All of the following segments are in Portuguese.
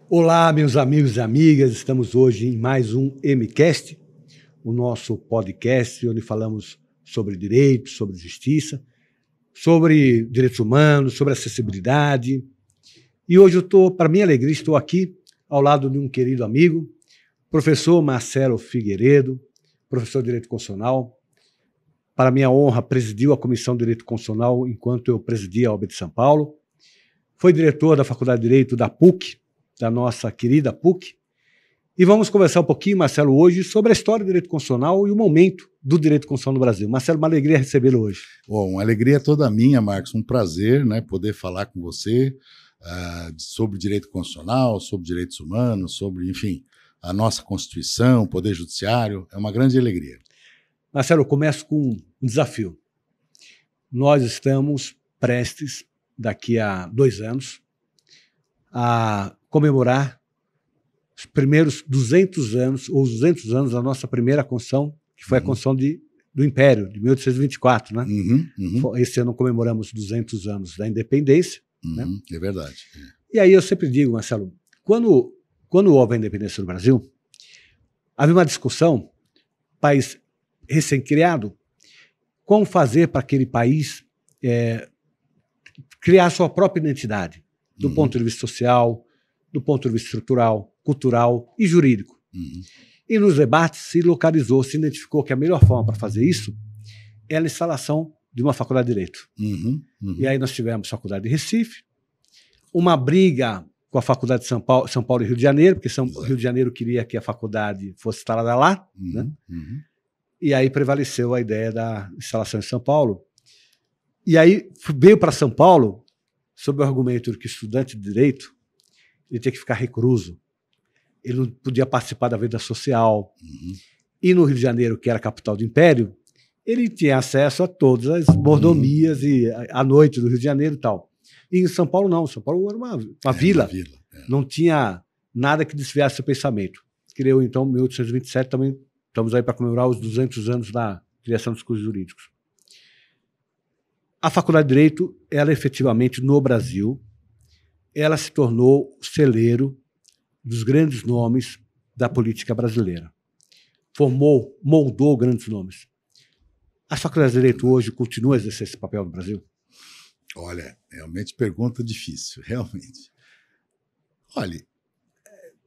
Olá, meus amigos e amigas, estamos hoje em mais um MCast, o nosso podcast onde falamos sobre direito, sobre justiça, sobre direitos humanos, sobre acessibilidade. E hoje para minha alegria, estou aqui ao lado de um querido amigo, professor Marcelo Figueiredo, professor de Direito Constitucional. Para minha honra, presidiu a Comissão de Direito Constitucional enquanto eu presidia a OAB de São Paulo. Foi diretor da Faculdade de Direito da PUC, da nossa querida PUC. E vamos conversar um pouquinho, Marcelo, hoje sobre a história do direito constitucional e o momento do direito constitucional no Brasil. Marcelo, uma alegria recebê-lo hoje. Bom, uma alegria toda minha, Marcos. Um prazer, poder falar com você sobre direito constitucional, sobre direitos humanos, sobre, enfim, a nossa Constituição, o Poder Judiciário. É uma grande alegria. Marcelo, eu começo com um desafio. Nós estamos prestes, daqui a 2 anos, a comemorar os primeiros 200 anos, ou os 200 anos da nossa primeira Constituição, que foi a Constituição do Império, de 1824, né? Esse ano comemoramos 200 anos da independência. Né? É verdade. E aí eu sempre digo, Marcelo, quando houve a independência do Brasil, havia uma discussão, país recém-criado, como fazer para aquele país criar sua própria identidade, do ponto de vista social, do ponto de vista estrutural, cultural e jurídico. E nos debates se localizou, se identificou que a melhor forma para fazer isso é a instalação de uma faculdade de Direito. E aí nós tivemos a Faculdade de Recife, uma briga com a Faculdade de São Paulo e Rio de Janeiro, porque Rio de Janeiro queria que a faculdade fosse instalada lá, né? E aí prevaleceu a ideia da instalação em São Paulo. E aí veio para São Paulo sob o argumento de que estudante de Direito ele tinha que ficar recluso, ele não podia participar da vida social. E no Rio de Janeiro, que era a capital do Império, ele tinha acesso a todas as mordomias e à noite do Rio de Janeiro e tal. E em São Paulo não, São Paulo era uma vila, não tinha nada que desviasse o pensamento. Criou então em 1827, também estamos aí para comemorar os 200 anos da criação dos cursos jurídicos. A Faculdade de Direito, ela efetivamente no Brasil, ela se tornou celeiro dos grandes nomes da política brasileira. Moldou grandes nomes. As faculdades de Direito hoje continuam a exercer esse papel no Brasil? Olha, realmente pergunta difícil, realmente. Olha,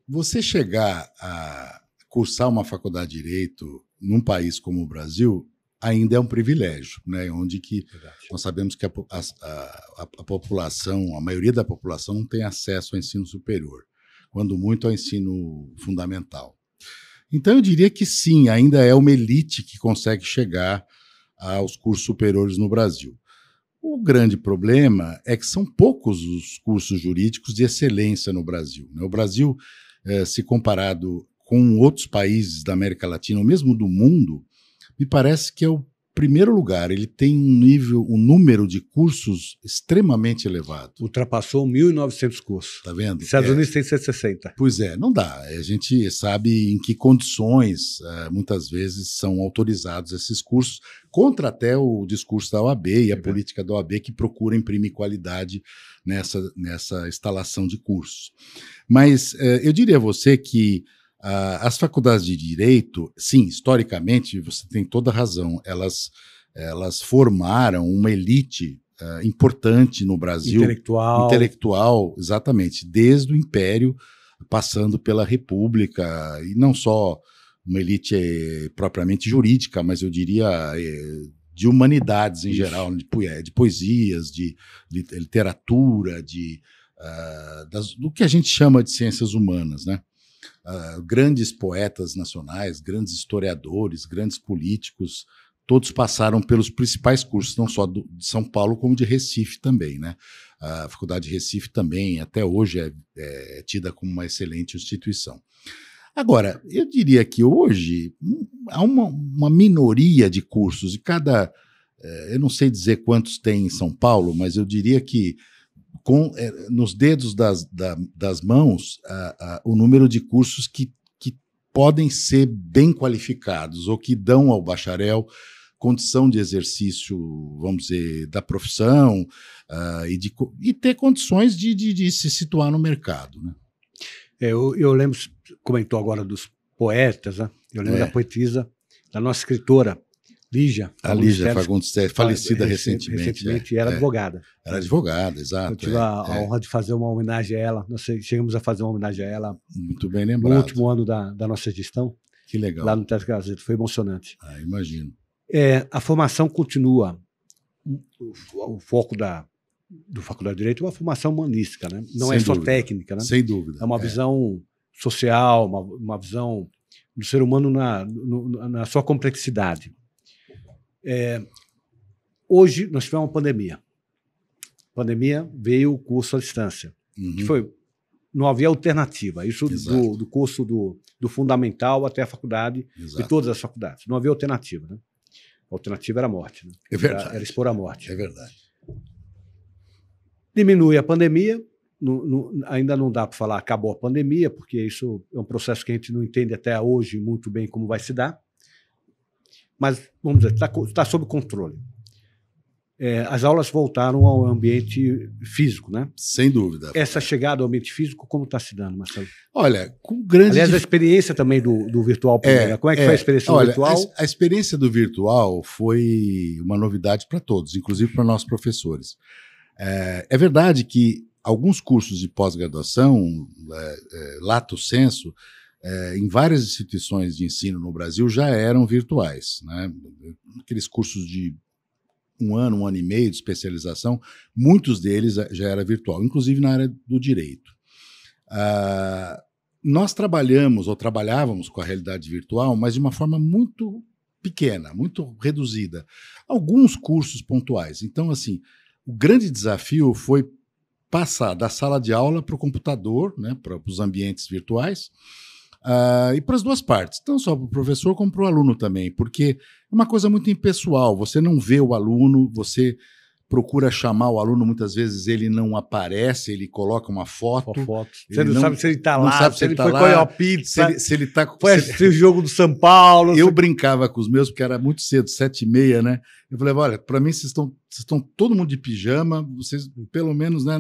você chegar a cursar uma faculdade de Direito num país como o Brasil ainda é um privilégio, né? Onde que nós sabemos que a população, a maioria da população não tem acesso ao ensino superior, quando muito ao ensino fundamental. Então eu diria que sim, ainda é uma elite que consegue chegar aos cursos superiores no Brasil. O grande problema é que são poucos os cursos jurídicos de excelência no Brasil, né? O Brasil, se comparado com outros países da América Latina, ou mesmo do mundo, me parece que é o primeiro lugar. Ele tem um número de cursos extremamente elevado. Ultrapassou 1.900 cursos. Está vendo? Estados Unidos tem 160. Pois é, não dá. A gente sabe em que condições, muitas vezes, são autorizados esses cursos, contra até o discurso da OAB e a política da OAB, que procura imprimir qualidade nessa instalação de cursos. Mas eu diria a você que as faculdades de Direito, sim, historicamente, você tem toda a razão, elas formaram uma elite importante no Brasil. Intelectual, exatamente, desde o Império, passando pela República, e não só uma elite propriamente jurídica, mas eu diria de humanidades em geral, de poesias, de literatura, do que a gente chama de ciências humanas, né? Grandes poetas nacionais, grandes historiadores, grandes políticos, todos passaram pelos principais cursos, não só de São Paulo, como de Recife também, né? A Faculdade de Recife também, até hoje, é tida como uma excelente instituição. Agora, eu diria que hoje há uma minoria de cursos, e eu não sei dizer quantos tem em São Paulo, mas eu diria que nos dedos das mãos, o número de cursos que podem ser bem qualificados ou que dão ao bacharel condição de exercício, vamos dizer, da profissão e ter condições de se situar no mercado, né? Eu lembro, comentou agora dos poetas, né? Eu lembro da poetisa, da nossa escritora, Lígia. A Lígia Fagundes Telles, falecida recentemente. Era advogada. Era advogada, exato. Eu tive a honra de fazer uma homenagem a ela. Nós chegamos a fazer uma homenagem a ela. Muito bem lembrado. No último ano da nossa gestão. Que legal. Lá no Teatro Gazeta. Foi emocionante. Imagino. A formação continua. O foco do Faculdade de Direito é uma formação humanística, né? Não é só técnica, né? Sem dúvida. É uma visão social, uma visão do ser humano na sua complexidade. Hoje nós tivemos uma pandemia. Pandemia, veio o curso à distância. Que não havia alternativa. Isso do curso do fundamental até a faculdade, de todas as faculdades. Não havia alternativa, né? A alternativa era a morte. Né? É verdade. Era expor a morte. É verdade. Diminui a pandemia, ainda não dá para falar acabou a pandemia, porque isso é um processo que a gente não entende até hoje muito bem como vai se dar. Mas, vamos dizer, está sob controle. As aulas voltaram ao ambiente físico, né? Sem dúvida. Essa chegada ao ambiente físico, como está se dando, Marcelo? Olha, com grande... Aliás, a experiência também do virtual primeiro. Como é que foi a experiência do virtual? A experiência do virtual foi uma novidade para todos, inclusive para nós professores. É verdade que alguns cursos de pós-graduação, lato sensu, em várias instituições de ensino no Brasil já eram virtuais, né? Aqueles cursos de um ano e meio de especialização, muitos deles já era virtual, inclusive na área do direito. Nós trabalhávamos com a realidade virtual, mas de uma forma muito pequena, muito reduzida. Alguns cursos pontuais. Então, assim, o grande desafio foi passar da sala de aula para o computador, né, para os ambientes virtuais, e para as duas partes, não só para o professor como para o aluno também, porque é uma coisa muito impessoal, você não vê o aluno, você procura chamar o aluno, muitas vezes ele não aparece, ele coloca uma foto. Você não sabe se ele está lá, se ele foi comer uma pizza, se ele tá, foi assistir o jogo do São Paulo. Eu brincava com os meus, porque era muito cedo, 7h30, né? Eu falei, olha, para mim vocês estão todo mundo de pijama, vocês pelo menos, né?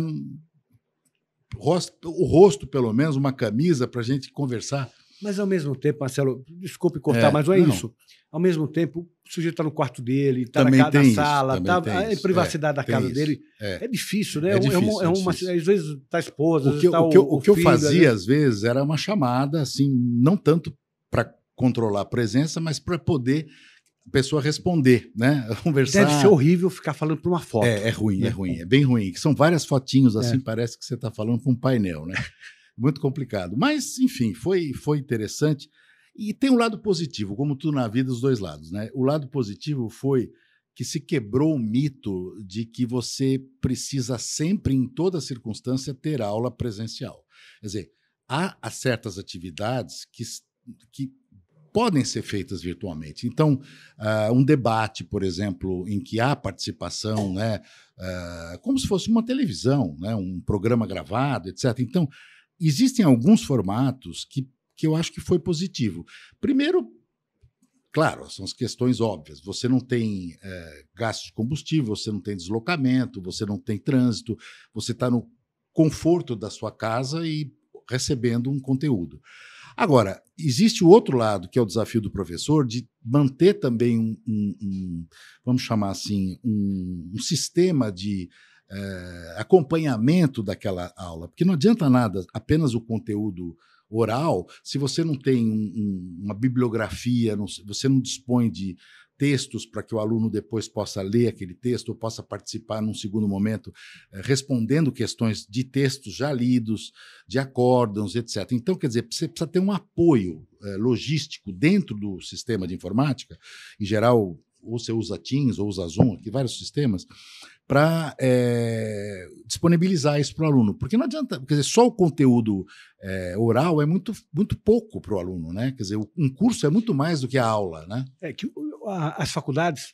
O rosto, pelo menos, uma camisa para a gente conversar. Mas, ao mesmo tempo, Marcelo, desculpe cortar, mas não é isso. Ao mesmo tempo, o sujeito está no quarto dele, está na sala, a privacidade da casa dele. É difícil, né? Às vezes está a esposa, o que eu fazia, às vezes, era uma chamada, assim, não tanto para controlar a presença, mas para poder a pessoa responder, né? Conversar. Deve ser horrível ficar falando para uma foto. É ruim, é bem ruim. São várias fotinhos assim, parece que você está falando para um painel, né? Muito complicado. Mas, enfim, foi interessante. E tem um lado positivo, como tudo na vida, os dois lados, né? O lado positivo foi que se quebrou o mito de que você precisa sempre, em toda circunstância, ter aula presencial. Quer dizer, há certas atividades que podem ser feitas virtualmente. Então, um debate, por exemplo, em que há participação, né, como se fosse uma televisão, né, um programa gravado, etc. Então, existem alguns formatos que eu acho que foi positivo. Primeiro, claro, são as questões óbvias. Você não tem gasto de combustível, você não tem deslocamento, você não tem trânsito, você está no conforto da sua casa e recebendo um conteúdo. Agora, existe o outro lado, que é o desafio do professor, de manter também vamos chamar assim, um sistema de acompanhamento daquela aula, porque não adianta nada apenas o conteúdo oral se você não tem uma bibliografia, você não dispõe de textos para que o aluno depois possa ler aquele texto ou possa participar num segundo momento respondendo questões de textos já lidos, de acórdãos, etc. Então, quer dizer, você precisa ter um apoio logístico dentro do sistema de informática, em geral, ou você usa Teams ou usa Zoom, aqui vários sistemas, para disponibilizar isso para o aluno. Porque não adianta, quer dizer, só o conteúdo oral é muito, muito pouco para o aluno, né? Quer dizer, um curso é muito mais do que a aula, né? É que as faculdades,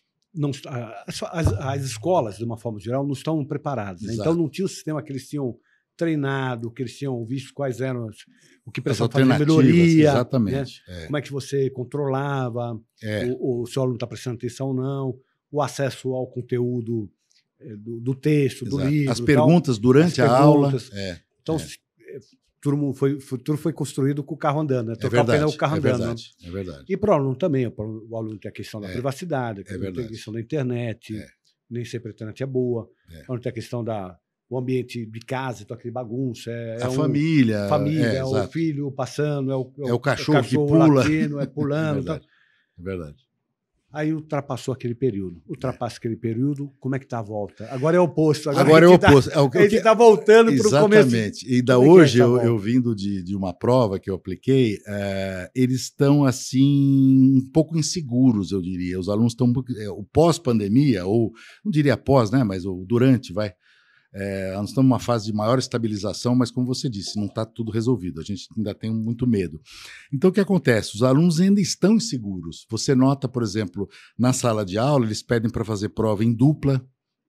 as escolas, de uma forma geral, não estão preparadas. Né? Então, não tinha o sistema que eles tinham treinado, que eles tinham visto quais eram o que precisava fazer melhoria. Exatamente. Né? Como é que você controlava, o seu aluno está prestando atenção ou não, o acesso ao conteúdo do texto, do livro. As perguntas durante a aula. Então, tudo foi construído com o carro andando, né? Trocar o pneu com o carro andando. Verdade, né? É verdade. E para o aluno também, o aluno tem a questão da privacidade, tem a questão da internet, nem sempre a internet é boa, o aluno tem a questão o ambiente de casa, então aquele bagunça. A família. É o filho passando, é o cachorro que pula. Latino, pulando. É verdade. Aí ultrapassou aquele período. Ultrapassa aquele período, como é que está a volta? Agora é o oposto. Agora é o oposto. A gente está voltando para o começo. Exatamente. E da hoje, eu vindo de uma prova que eu apliquei, eles estão assim um pouco inseguros, eu diria. Os alunos estão o pós-pandemia, ou não diria pós, né? Mas o durante, vai. Nós estamos numa fase de maior estabilização, mas como você disse, não está tudo resolvido, a gente ainda tem muito medo. Então o que acontece? Os alunos ainda estão inseguros. Você nota, por exemplo, na sala de aula, eles pedem para fazer prova em dupla,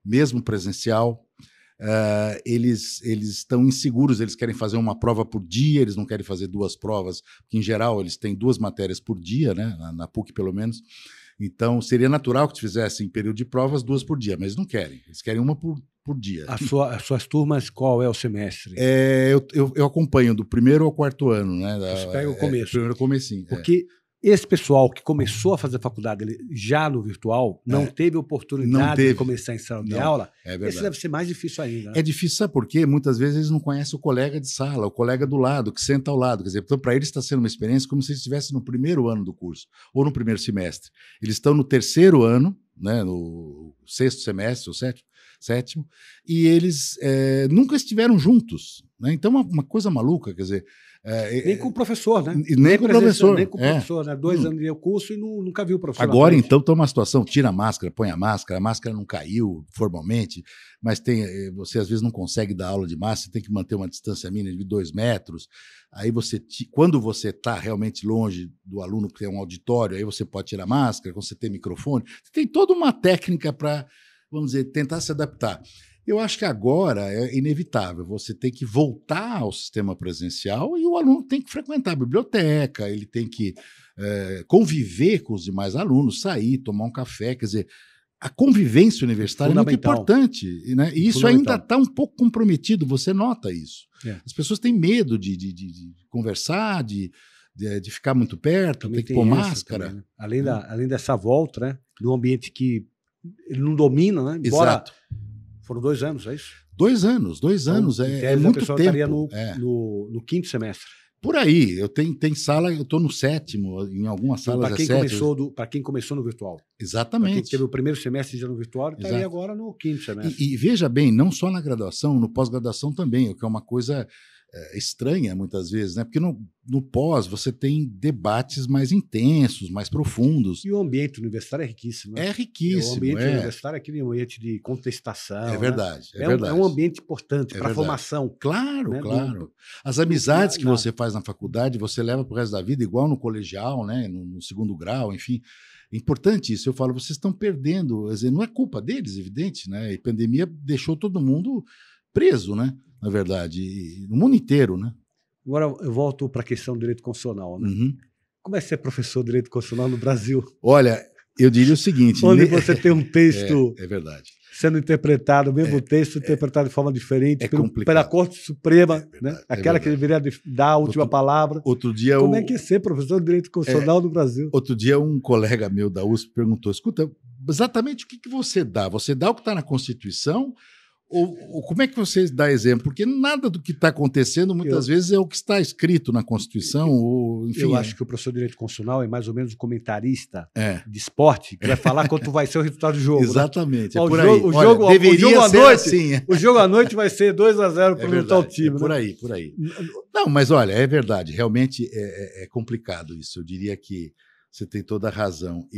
mesmo presencial. Eles estão inseguros, eles querem fazer uma prova por dia, eles não querem fazer 2 provas, porque em geral eles têm 2 matérias por dia, né? Na PUC pelo menos. Então seria natural que fizessem em período de provas 2 por dia, mas eles não querem, eles querem uma por dia. As suas turmas, qual é o semestre? Eu acompanho do 1º ao 4º ano, né? Você pega o começo. Primeiro comecinho. Porque esse pessoal que começou a fazer faculdade já no virtual, não teve oportunidade de começar em sala de aula, esse deve ser mais difícil ainda. Né? É difícil, sabe por quê? Muitas vezes eles não conhecem o colega de sala, o colega do lado, que senta ao lado. Quer dizer, então, para eles está sendo uma experiência como se eles estivessem no 1º ano do curso, ou no 1º semestre. Eles estão no 3º ano, né, no 6º semestre, ou 7º, e eles nunca estiveram juntos. Né? Então, uma coisa maluca, quer dizer... nem com o professor, né? Nem com o professor. Nem com o professor, né? 2 anos de curso e nunca viu o professor. Agora, então, está uma situação, tira a máscara, põe a máscara não caiu formalmente, mas você às vezes não consegue dar aula de máscara, você tem que manter uma distância mínima de 2 metros. Aí quando você está realmente longe do aluno, que é um auditório, aí você pode tirar a máscara, quando você tem microfone. Você tem toda uma técnica para, vamos dizer, tentar se adaptar. Eu acho que agora é inevitável, você tem que voltar ao sistema presencial e o aluno tem que frequentar a biblioteca, ele tem que conviver com os demais alunos, sair, tomar um café, quer dizer, a convivência universitária é muito importante, né? E isso ainda está um pouco comprometido, você nota isso. As pessoas têm medo de conversar, de ficar muito perto, também tem que pôr máscara. Também, né? Além dessa volta, né? Do ambiente que ele não domina, né? Embora Exato. Foram 2 anos, é isso? 2 anos, 2 anos, é muito tempo. Estaria no 5º semestre. Por aí, tem sala, eu estou no 7º, em algumas salas para quem começou no virtual. Exatamente. Para quem teve o 1º semestre já no virtual, estaria agora no 5º semestre. E veja bem, não só na graduação, no pós-graduação também, o que é uma coisa estranha muitas vezes, né? Porque no pós você tem debates mais intensos, mais profundos. E o ambiente universitário é riquíssimo. Né? É riquíssimo. O ambiente universitário é aquele ambiente de contestação. É verdade. Né? É um ambiente importante para a formação. Claro, né? Claro. As amizades que você faz na faculdade, você leva para o resto da vida, igual no colegial, né? No 2º grau, enfim. É importante isso. Eu falo, vocês estão perdendo. Quer dizer, não é culpa deles, evidente, né? A pandemia deixou todo mundo preso, né? Na verdade, no mundo inteiro, né? Agora eu volto para a questão do direito constitucional, né? Uhum. Como é ser professor de direito constitucional no Brasil? Olha, eu diria o seguinte... Onde você tem um texto é verdade. Sendo interpretado, o mesmo texto interpretado de forma diferente pela Corte Suprema, né? Aquela que deveria dar a última palavra. Outro dia Como é que é ser professor de direito constitucional no Brasil? Outro dia um colega meu da USP perguntou, escuta, exatamente o que você dá? Você dá o que está na Constituição... Ou como é que você dá exemplo? Porque nada do que está acontecendo, muitas vezes, é o que está escrito na Constituição. Enfim, eu acho que o professor de Direito Constitucional é mais ou menos o comentarista de esporte, que vai falar quanto vai ser o resultado do jogo. Exatamente. Né? É por aí. O jogo à noite, assim. O jogo à noite vai ser 2-0 para o tal time. Por aí, por aí. Não, mas olha, é verdade. Realmente é complicado isso. Eu diria que você tem toda a razão.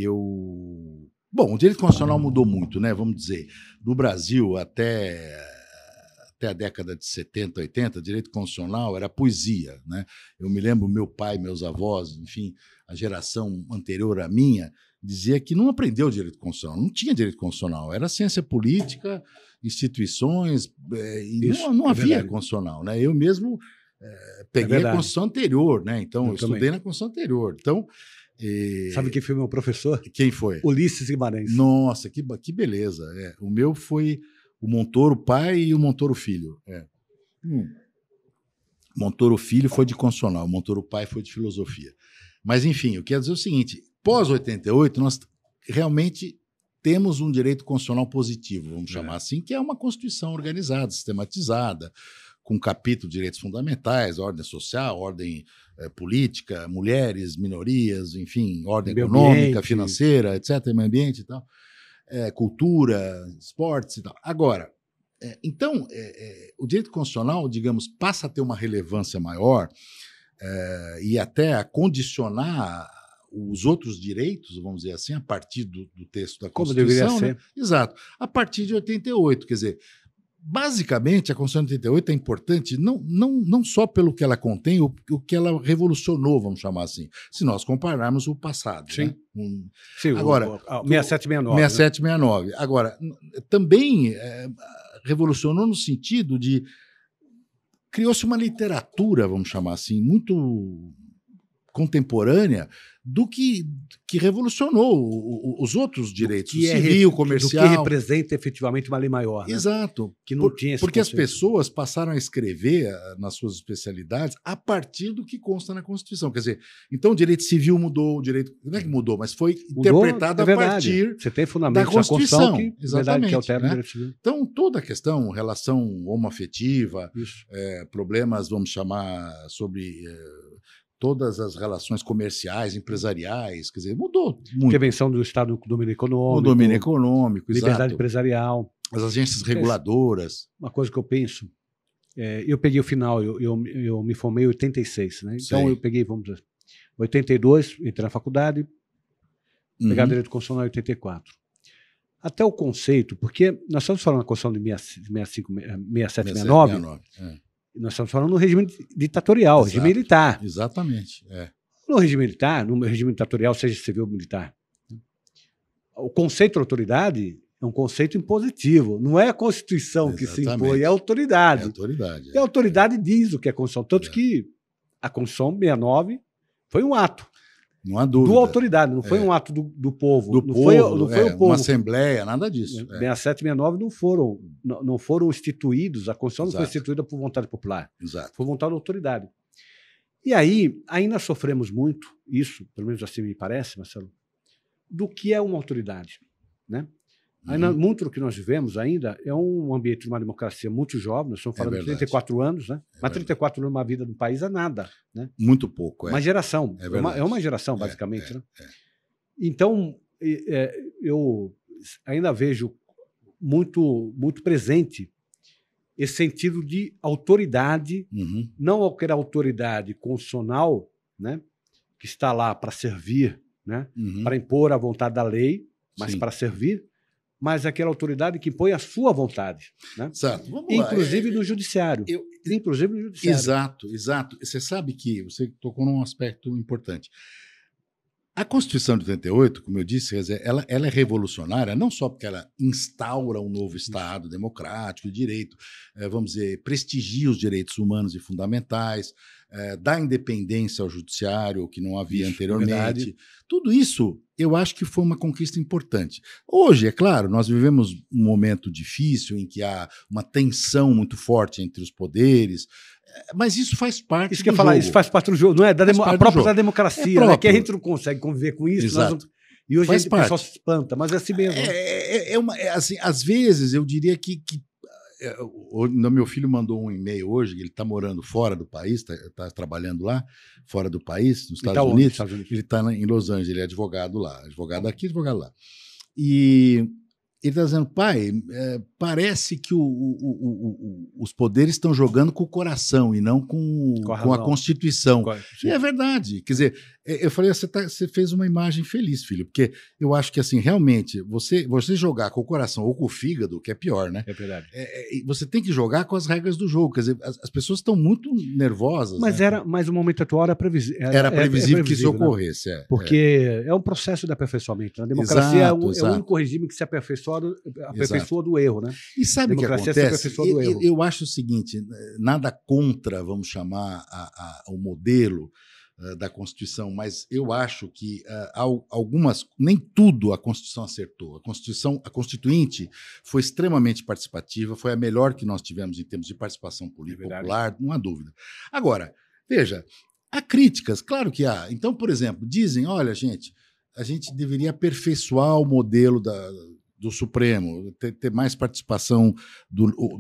Bom, o direito constitucional mudou muito, né? Vamos dizer, no Brasil, até a década de 70, 80, direito constitucional era poesia, né? Eu me lembro, meu pai, meus avós, enfim, a geração anterior à minha, dizia que não aprendeu direito constitucional, não tinha direito constitucional, era ciência política, instituições, e não havia constitucional, né? Eu mesmo peguei a Constituição anterior, né? Então, eu estudei na Constituição anterior. Então, sabe quem foi meu professor? Quem foi? Ulisses Guimarães. Nossa, que beleza. O meu foi o Montoro pai e o Montoro filho. Montoro Filho foi de constitucional, Montoro Pai foi de filosofia. Mas, enfim, eu quero dizer o seguinte, pós-88, nós realmente temos um direito constitucional positivo, vamos chamar assim, que é uma Constituição organizada, sistematizada, com capítulo de direitos fundamentais, ordem social, ordem política, mulheres, minorias, enfim, ordem econômica, financeira, etc., meio ambiente e tal, cultura, esportes e tal. Agora, então, o direito constitucional, digamos, passa a ter uma relevância maior e até a condicionar os outros direitos, vamos dizer assim, a partir do texto da Constituição. Como deveria ser. Né? Exato. A partir de 88, quer dizer, basicamente, a Constituição de 88 é importante não só pelo que ela contém, o que ela revolucionou, vamos chamar assim, se nós compararmos o passado. Sim. Né? Sim, agora, 6769. 6769. Né? Agora, também revolucionou no sentido de criou-se uma literatura, vamos chamar assim, muito contemporânea do que revolucionou os outros direitos, o civil, comercial. Do que representa efetivamente uma lei maior. Né? Exato. Que não tinha esse porque conceito. As pessoas passaram a escrever nas suas especialidades a partir do que consta na Constituição. Quer dizer, então o direito civil mudou, o direito. Não é que mudou, mas foi interpretado a partir Você tem fundamentos da Constituição. Que, exatamente. Que altera, né? O direito civil. Então, toda a questão, relação homoafetiva, problemas, vamos chamar, sobre. Todas as relações comerciais, empresariais, quer dizer, mudou muito. Intervenção do Estado no domínio econômico. No domínio econômico, liberdade exato. Empresarial. As agências reguladoras. Uma coisa que eu penso, eu peguei o final, eu me formei em 86, né? Então Sei. eu peguei, vamos dizer, 82, entrei na faculdade, peguei Direito Constitucional em 84. Até o conceito, porque nós estamos falando da Constituição de 65, 67, 69, nós estamos falando no regime ditatorial, Exato. regime militar. Exatamente. No regime militar, no regime ditatorial, seja civil ou militar, o conceito de autoridade é um conceito impositivo. Não é a Constituição que se impõe, é a autoridade. É a autoridade. E a autoridade diz o que é a Constituição. Tanto que a Constituição 69 foi um ato. Não há dúvida. Do autoridade, não foi um ato do povo. Não foi o povo. Uma assembleia, nada disso. 67 e 69 não foram instituídos, a Constituição não Exato. foi instituída por vontade popular. Exato. Foi vontade da autoridade. E aí, ainda sofremos muito, isso, pelo menos assim me parece, Marcelo, do que é uma autoridade. Né? Ainda, muito do que nós vivemos ainda é um ambiente de uma democracia muito jovem, nós estamos falando de 34 anos, né? Mas 34 anos numa vida do país é nada. Né? Muito pouco. Uma geração. É uma geração, basicamente. Né? Então, eu ainda vejo muito, muito presente esse sentido de autoridade, não qualquer autoridade constitucional, né? Que está lá para servir, né? Para impor a vontade da lei, mas para servir, mas aquela autoridade que impõe a sua vontade. Né? Exato. Inclusive no judiciário. Inclusive no judiciário. Exato, exato. Você sabe que você tocou num aspecto importante. A Constituição de 88, como eu disse, ela é revolucionária não só porque ela instaura um novo Estado democrático, direito, vamos dizer, prestigia os direitos humanos e fundamentais, dá independência ao judiciário, que não havia anteriormente. Verdade. Tudo isso, eu acho que foi uma conquista importante. Hoje, é claro, nós vivemos um momento difícil em que há uma tensão muito forte entre os poderes, mas isso faz parte do jogo. Isso faz parte do jogo, não é? A própria da democracia, né? Que a gente não consegue conviver com isso. Exato. E hoje o pessoal se espanta, mas é assim mesmo. Assim, às vezes, eu diria que meu filho mandou um e-mail hoje, ele está morando fora do país, está trabalhando lá, fora do país, nos Estados Unidos. Ele está em Los Angeles, ele é advogado lá, advogado aqui, advogado lá. E ele está dizendo, pai, parece que os poderes estão jogando com o coração e não com a Constituição. E é verdade. Quer dizer, eu falei, você fez uma imagem feliz, filho, porque eu acho que, assim, realmente, você jogar com o coração ou com o fígado, que é pior, né? É verdade. Você tem que jogar com as regras do jogo. Quer dizer, as pessoas estão muito nervosas. Mas o momento atual era previsível. Era previsível que isso ocorresse. Né? Porque é um processo de aperfeiçoamento. A democracia é o único regime que se aperfeiçoa do erro, né? E sabe o que acontece? Eu acho o seguinte, nada contra, vamos chamar, o modelo, da Constituição, mas eu acho que nem tudo a Constituição acertou. A Constituinte foi extremamente participativa, foi a melhor que nós tivemos em termos de participação política popular, não há dúvida. Agora, veja, há críticas, claro que há. Então, por exemplo, dizem, olha, gente, a gente deveria aperfeiçoar o modelo do Supremo, ter mais participação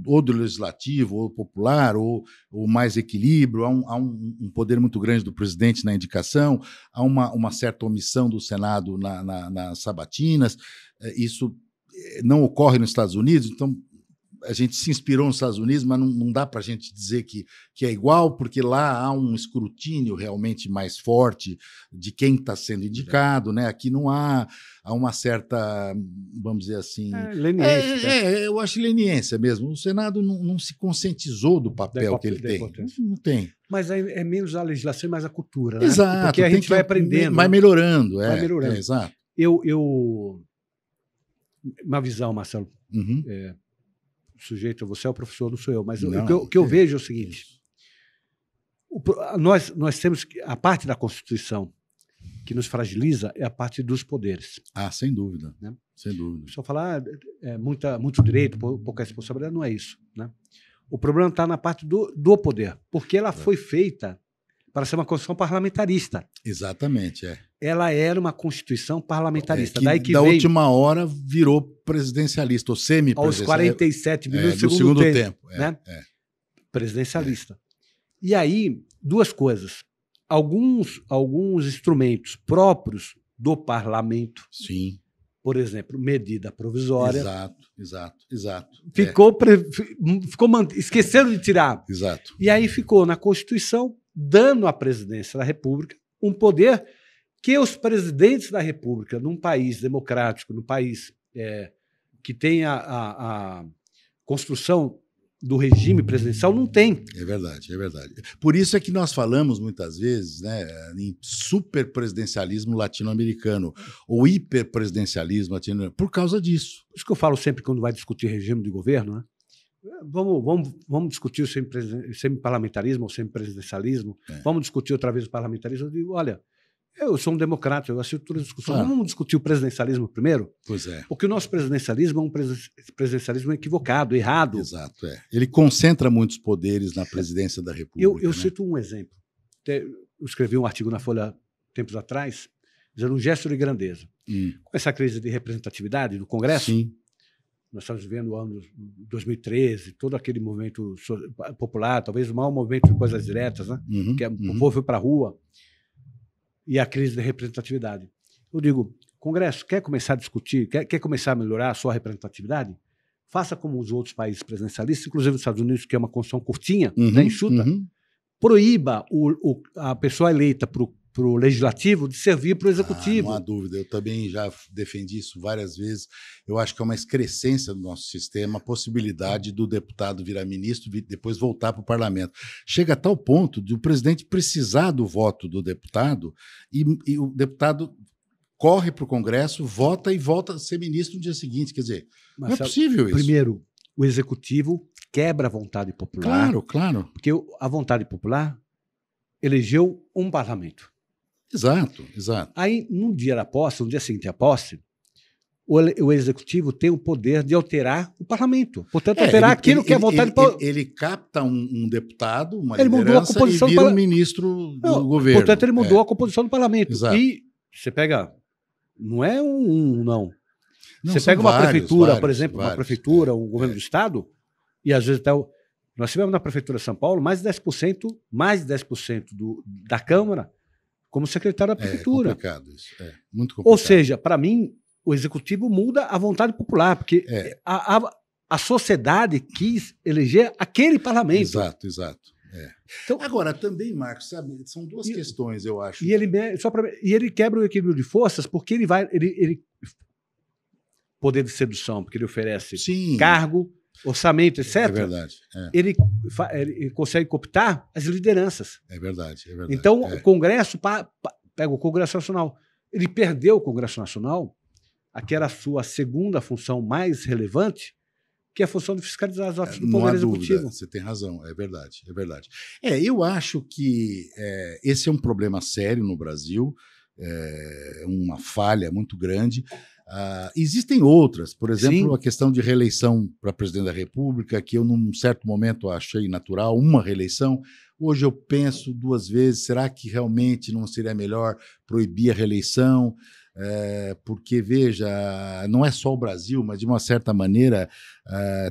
ou do Legislativo, ou popular, ou mais equilíbrio, há um poder muito grande do presidente na indicação, há uma certa omissão do Senado nas sabatinas, isso não ocorre nos Estados Unidos, então a gente se inspirou nos Estados Unidos, mas não dá para a gente dizer que é igual, porque lá há um escrutínio realmente mais forte de quem está sendo indicado, né? Aqui não há uma certa, vamos dizer assim... leniência. Eu acho leniência mesmo. O Senado não se conscientizou do papel que ele tem. Não tem. Mas é menos a legislação e mais a cultura, né? Exato. Porque a gente vai aprendendo. Vai melhorando. Vai melhorando. Exato. Uma visão, Marcelo, Uhum. Sujeito, você é o professor, não sou eu, mas o que eu vejo é o seguinte: nós temos a parte da Constituição que nos fragiliza é a parte dos poderes. Sem dúvida. Né? Sem dúvida. Só falar muito direito, pouca responsabilidade, não é isso. Né? O problema está na parte do poder, porque ela foi feita para ser uma Constituição parlamentarista. Exatamente, Ela era uma Constituição parlamentarista. Daí que veio, última hora virou presidencialista, ou semi-presidencialista. Aos 47 minutos do segundo tempo. Né? Presidencialista. E aí, duas coisas. Alguns instrumentos próprios do parlamento. Sim. Por exemplo, medida provisória. Exato. Esqueceram de tirar. Exato. E aí ficou na Constituição, dando à presidência da República um poder que os presidentes da República, num país democrático, num país que tem a construção do regime presidencial, não tem. É verdade. Por isso é que nós falamos muitas vezes, né, em superpresidencialismo latino-americano ou hiperpresidencialismo latino-americano, por causa disso. Isso que eu falo sempre quando vai discutir regime de governo, né? Vamos discutir o semi-parlamentarismo ou semi-presidencialismo, vamos discutir outra vez o parlamentarismo. Eu digo, olha, eu sou um democrata, eu assisto todas as discussões. Vamos discutir o presidencialismo primeiro? Pois é. Porque o nosso presidencialismo é um presidencialismo equivocado, errado. Exato, Ele concentra muitos poderes na presidência da República. Eu cito um exemplo. Eu escrevi um artigo na Folha tempos atrás, dizendo um gesto de grandeza. Com essa crise de representatividade do Congresso, sim. Nós estamos vivendo o ano 2013, todo aquele movimento popular, talvez o maior movimento depois das diretas, né? Que o povo foi para a rua, e a crise da representatividade. Eu digo, Congresso, quer começar a discutir, quer começar a melhorar a sua representatividade? Faça como os outros países presidencialistas, inclusive os Estados Unidos, que é uma Constituição curtinha, né, enxuta, proíba a pessoa eleita para o legislativo de servir para o executivo. Não há dúvida, eu também já defendi isso várias vezes. Eu acho que é uma excrescência do nosso sistema a possibilidade do deputado virar ministro e depois voltar para o parlamento. Chega a tal ponto de o presidente precisar do voto do deputado e o deputado corre para o Congresso, vota e volta a ser ministro no dia seguinte. Quer dizer, não é possível isso. Primeiro, o executivo quebra a vontade popular. Claro. Porque a vontade popular elegeu um parlamento. Exato. Aí, no dia seguinte à posse, o executivo tem o poder de alterar o parlamento. Portanto, alterar aquilo que é vontade... Ele capta um deputado, uma liderança, mudou a composição e vira um ministro do governo. Portanto, ele mudou a composição do parlamento. Exato. E você pega... Não é não. Você pega uma prefeitura, por exemplo, uma prefeitura, um governo do Estado, e às vezes até... Nós tivemos na Prefeitura de São Paulo mais de 10% da Câmara como secretário da Prefeitura. É complicado isso. Muito complicado. Ou seja, para mim, o Executivo muda a vontade popular, porque a sociedade quis eleger aquele parlamento. Exato. Então, agora, também, Marcos, sabe, são duas questões, eu acho. E ele quebra o equilíbrio de forças porque ele poder de sedução, porque ele oferece cargo, orçamento, etc. É verdade. Ele consegue cooptar as lideranças. É verdade. Então, o Congresso, pega o Congresso Nacional. Ele perdeu o Congresso Nacional, que era a sua segunda função mais relevante, que é a função de fiscalizar as atos do Não Poder há Executivo. dúvida, você tem razão, é verdade, é verdade. Eu acho que esse é um problema sério no Brasil, uma falha muito grande. Existem outras, por exemplo, Sim. a questão de reeleição para presidente da República, que eu, num certo momento, achei natural, uma reeleição. Hoje eu penso duas vezes, será que realmente não seria melhor proibir a reeleição? Porque, veja, não é só o Brasil, mas, de uma certa maneira,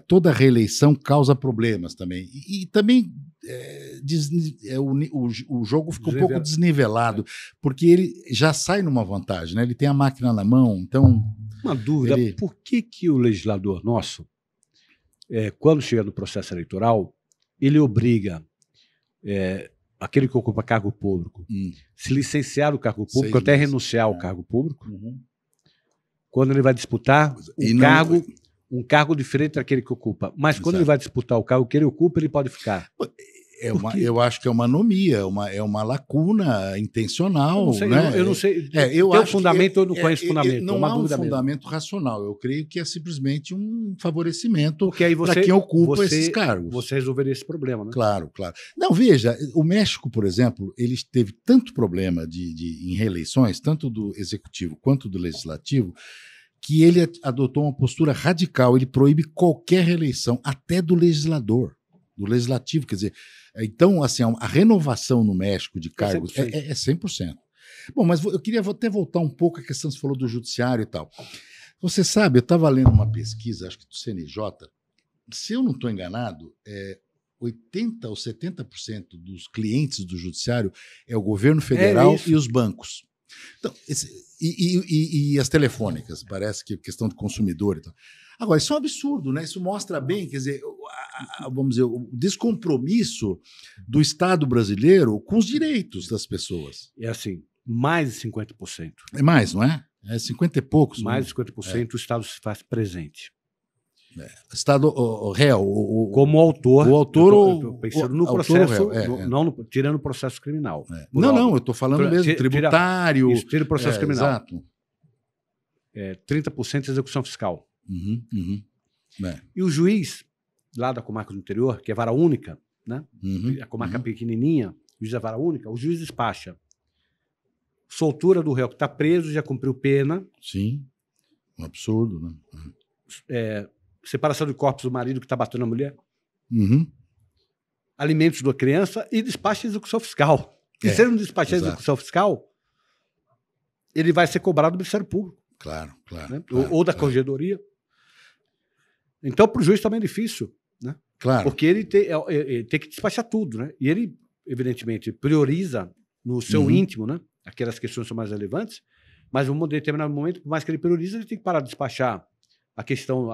toda reeleição causa problemas também. E também o jogo fica um pouco desnivelado, porque ele já sai numa vantagem, né? Ele tem a máquina na mão, então... Uma dúvida, por que o legislador nosso, quando chega no processo eleitoral, ele obriga aquele que ocupa cargo público se licenciar do cargo público, até renunciar ao cargo público, quando ele vai disputar um cargo diferente daquele que ocupa. Mas quando ele vai disputar o cargo que ele ocupa, ele pode ficar. Eu acho que é uma anomia, é uma lacuna intencional. Eu não sei. Tem um fundamento, eu não conheço fundamento. Não há um fundamento racional. Eu creio que é simplesmente um favorecimento para quem ocupa esses cargos. Você resolveria esse problema, né? Claro, claro. Não, veja, o México, por exemplo, ele teve tanto problema em reeleições, tanto do executivo quanto do legislativo, que ele adotou uma postura radical. Ele proíbe qualquer reeleição, até do legislativo. Quer dizer, então, assim, a renovação no México de cargos é 100%. Bom, mas eu queria até voltar um pouco à questão que você falou do judiciário e tal. Você sabe, eu estava lendo uma pesquisa, acho que do CNJ, se eu não estou enganado, 80% ou 70% dos clientes do judiciário é o governo federal e os bancos. Então, e as telefônicas, parece que é questão de consumidor e tal. Agora, isso é um absurdo, né? Isso mostra bem, quer dizer, vamos dizer, o descompromisso do Estado brasileiro com os direitos das pessoas. É assim, mais de 50%. É mais, não é? 50 e poucos. Mais de 50% o Estado se faz presente. Estado réu. Como autor. O autor ou pensando no processo, tirando o processo criminal. Não, eu estou falando mesmo, tributário. Tira o processo criminal. Exato. 30% de execução fiscal. E o juiz, lá da comarca do interior, que é vara única, né? A comarca pequenininha, o juiz é vara única, o juiz despacha soltura do réu que está preso, já cumpriu pena. Sim, um absurdo, né? Separação de corpos do marido que está batendo na mulher, alimentos da criança e despacha de execução fiscal. E se ele não despachar de execução fiscal, ele vai ser cobrado do Ministério Público. Claro. Né? Ou da corregedoria. Então, para o juiz também é difícil, né? Claro. Porque ele tem que despachar tudo, né? E ele, evidentemente, prioriza no seu íntimo, né? Aquelas questões que são mais relevantes, mas em um determinado momento, por mais que ele priorize, ele tem que parar de despachar a questão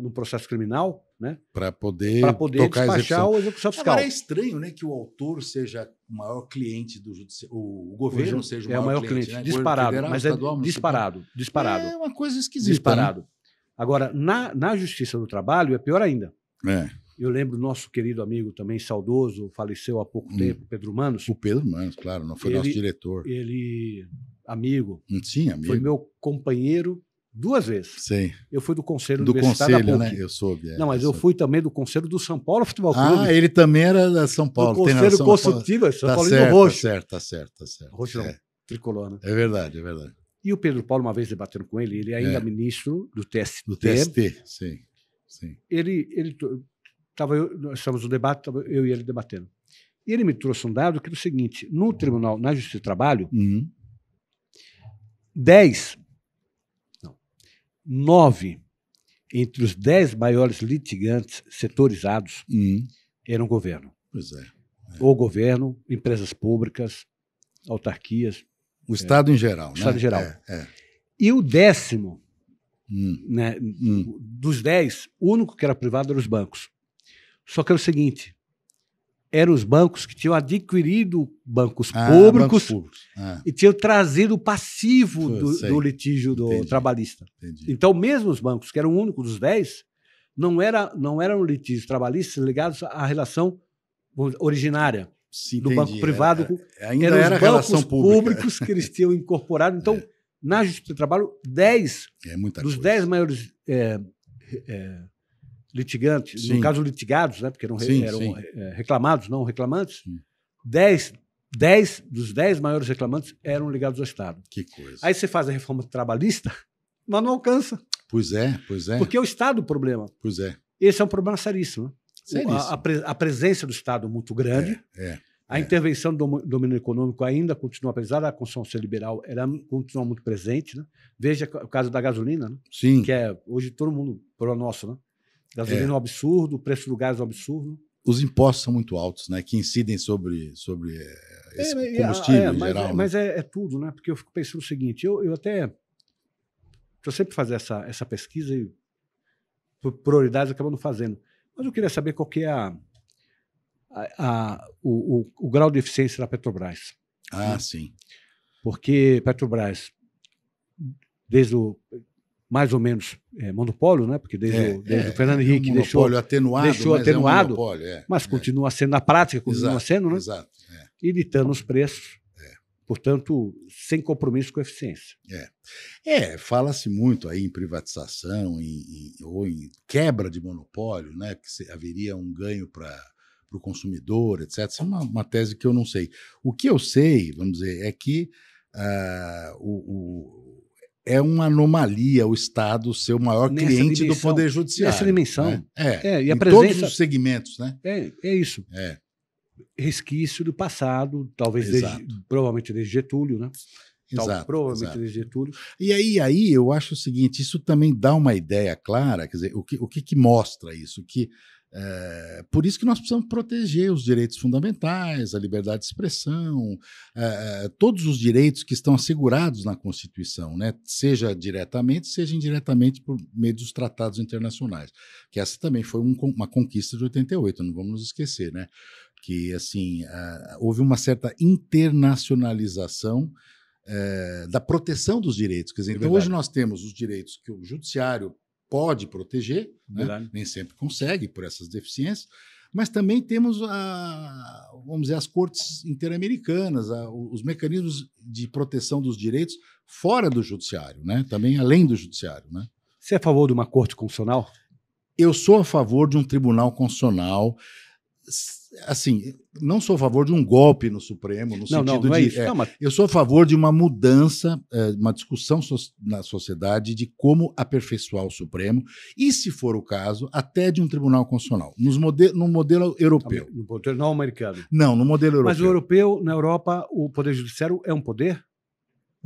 no processo criminal, né? Para poder despachar a execução fiscal. Agora é estranho, né, que o autor seja o maior cliente do judiciário, o governo seja o maior cliente, né? Disparado, federal, mas estadual, disparado. É uma coisa esquisita. Disparado. Né? Agora, na Justiça do Trabalho é pior ainda. Eu lembro do nosso querido amigo também, saudoso, faleceu há pouco tempo, Pedro Manos. O Pedro Manos, claro, não foi nosso diretor. Ele, amigo, sim, amigo. Foi meu companheiro 2 vezes. Sim. Eu fui do Conselho Universitário da PUC. Do Conselho, né? Eu soube. Não, mas eu fui também do Conselho do São Paulo Futebol Clube. Ele também era da São Paulo. Do Conselho Consultivo, São Paulo Roxo. Tá certo. Roxo não, tricolor, né? É verdade. E o Pedro Paulo, uma vez debatendo com ele ainda ministro do TST. Do TST, sim. Nós estávamos no debate, eu e ele debatendo. E ele me trouxe um dado que era o seguinte: no tribunal, na Justiça do Trabalho, 9 entre os 10 maiores litigantes setorizados eram governo. Pois é. Ou governo, empresas públicas, autarquias. O Estado em geral. O Estado em geral. E o 10º, né, dos 10, o único que era privado eram os bancos. Só que era o seguinte: eram os bancos que tinham adquirido bancos públicos e tinham trazido o passivo do litígio trabalhista. Entendi. Então, mesmo os bancos, que eram o único dos 10, não eram litígios trabalhistas ligados à relação originária do banco privado. Ainda era os bancos relação públicos que eles tinham incorporado. Então, na Justiça do Trabalho, 10 dos 10 maiores litigantes, Sim. no caso litigados, né, porque eram Sim. reclamados, não reclamantes, Sim. 10 dos 10 maiores reclamantes eram ligados ao Estado. Que coisa. Aí você faz a reforma trabalhista, mas não alcança. Pois é. Porque é o Estado o problema. Pois é. Esse é um problema seríssimo. Né? Seríssimo. A presença do Estado muito grande, a intervenção do domínio econômico ainda continua, apesar da Constituição ser liberal, ela continua muito presente. Né? Veja o caso da gasolina, né? Sim. Que é hoje todo mundo pro nosso. Né? Gasolina é um absurdo, o preço do gás é um absurdo. Os impostos são muito altos, né? Que incidem sobre esse combustível em geral. Mas é tudo, né? Porque eu fico pensando o seguinte, eu até estou sempre fazendo essa pesquisa e por prioridades acabo não fazendo. Mas eu queria saber qual que é o grau de eficiência da Petrobras. Ah, sim. Porque Petrobras, desde o mais ou menos monopólio, né? Porque desde o Fernando Henrique deixou atenuado, mas continua sendo, na prática, continua sendo, né? Exato. E ditando os preços, portanto, sem compromisso com a eficiência. Fala-se muito aí em privatização ou em quebra de monopólio, né? Que haveria um ganho para o consumidor, etc. Isso é uma tese que eu não sei. O que eu sei, vamos dizer, é que é uma anomalia o Estado ser o maior cliente do Poder Judiciário. Nessa dimensão. Né? E a em presença, todos os segmentos, né? É isso. Resquício do passado, talvez provavelmente desde Getúlio, né? Provavelmente desde Getúlio. E aí eu acho o seguinte, isso também dá uma ideia clara, quer dizer, o que mostra isso? Que por isso que nós precisamos proteger os direitos fundamentais, a liberdade de expressão, todos os direitos que estão assegurados na Constituição, né? Seja diretamente, seja indiretamente por meio dos tratados internacionais. Que essa também foi uma conquista de 88, não vamos nos esquecer, né? Que assim, houve uma certa internacionalização da proteção dos direitos. Quer dizer, então hoje nós temos os direitos que o judiciário pode proteger, né? Nem sempre consegue por essas deficiências, mas também temos vamos dizer, as cortes interamericanas, os mecanismos de proteção dos direitos fora do judiciário, né? Também além do judiciário, né? Você é a favor de uma corte constitucional? Eu sou a favor de um tribunal constitucional. Assim, não sou a favor de um golpe no Supremo, no sentido de... Eu sou a favor de uma mudança, uma discussão na sociedade de como aperfeiçoar o Supremo e, se for o caso, até de um tribunal constitucional, no modelo europeu. No modelo não americano. Não, no modelo europeu. Mas o europeu, na Europa, o poder judiciário é um poder?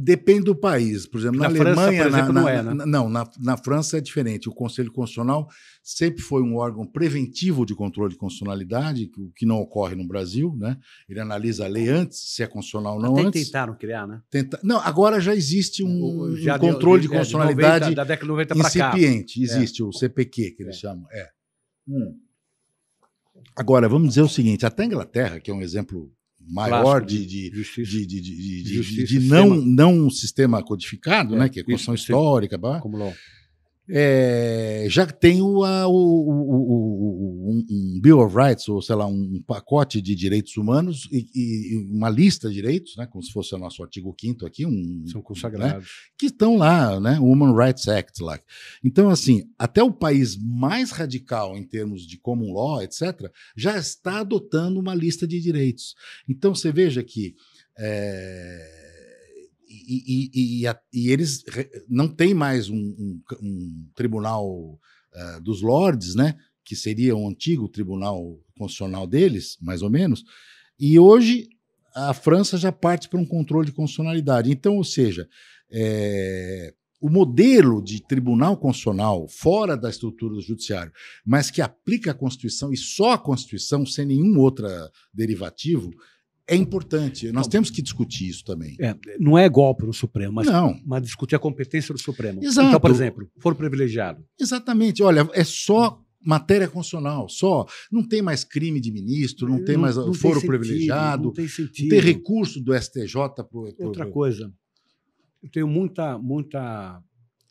Depende do país. Por exemplo, na Alemanha, França, por exemplo, não é, né? Não, na França é diferente. O Conselho Constitucional sempre foi um órgão preventivo de controle de constitucionalidade, o que não ocorre no Brasil, né? Ele analisa a lei antes, se é constitucional ou não antes. Tentaram criar, né? Não, agora já existe um controle de constitucionalidade da década de 90 incipiente. Existe o CPQ, que eles chamam. Agora, vamos dizer o seguinte, até a Inglaterra, que é um exemplo maior de não sistema codificado, né, que é Constituição histórica, já tem um Bill of Rights, ou sei lá, um pacote de direitos humanos e uma lista de direitos, né, como se fosse o nosso artigo 5º aqui, são consagrados, né, que estão lá, né, o Human Rights Act lá. Então, assim, até o país mais radical em termos de common law, etc., já está adotando uma lista de direitos. Então, você veja que e eles não têm mais um tribunal dos lords, né, que seria um antigo tribunal constitucional deles, mais ou menos, e hoje a França já parte para um controle de constitucionalidade. Então, ou seja, o modelo de tribunal constitucional fora da estrutura do judiciário, mas que aplica a Constituição e só a Constituição, sem nenhum outro derivativo, é importante. Nós temos que discutir isso também. Não é golpe no Supremo, mas discutir a competência do Supremo. Exato. Então, por exemplo, foro privilegiado. Exatamente. Olha, é só matéria constitucional, só. Não tem mais crime de ministro, não tem mais foro privilegiado, não tem sentido. Não tem recurso do STJ. Outra coisa, eu tenho muita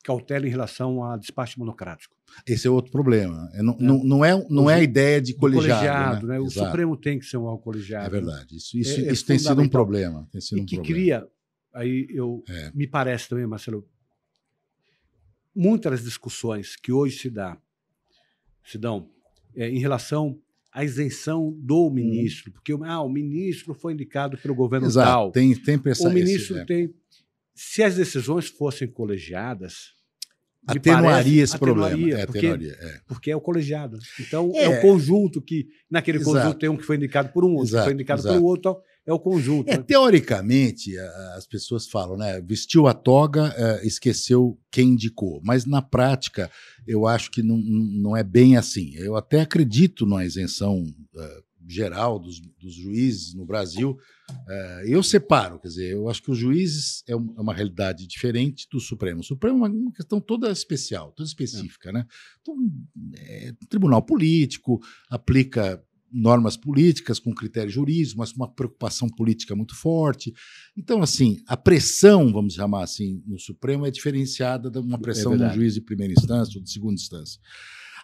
cautela em relação a despacho monocrático. Esse é outro problema. Não é a ideia de colegiado, né? O Supremo tem que ser um órgão colegiado. É verdade. Isso tem sido um problema. Cria, aí me parece também, Marcelo, muitas das discussões que hoje se dá Sidão, em relação à isenção do ministro, porque o ministro foi indicado pelo governo tal. Tem essa, o ministro tem... Se as decisões fossem colegiadas, atenuaria esse problema. Porque é o colegiado. Então, é o conjunto que, naquele conjunto, tem um que foi indicado por um, outro que foi indicado pelo outro, é o conjunto. Né? Teoricamente, as pessoas falam, né? Vestiu a toga, esqueceu quem indicou. Mas, na prática, eu acho que não é bem assim. Eu até acredito na isenção geral dos juízes no Brasil. Eu separo, quer dizer, eu acho que os juízes é uma realidade diferente do Supremo. O Supremo é uma questão toda especial, toda específica, né? Então, tribunal político, aplica normas políticas com critérios jurídicos, mas com uma preocupação política muito forte. Então, assim, a pressão, vamos chamar assim, no Supremo é diferenciada de uma pressão no juiz de primeira instância ou de segunda instância.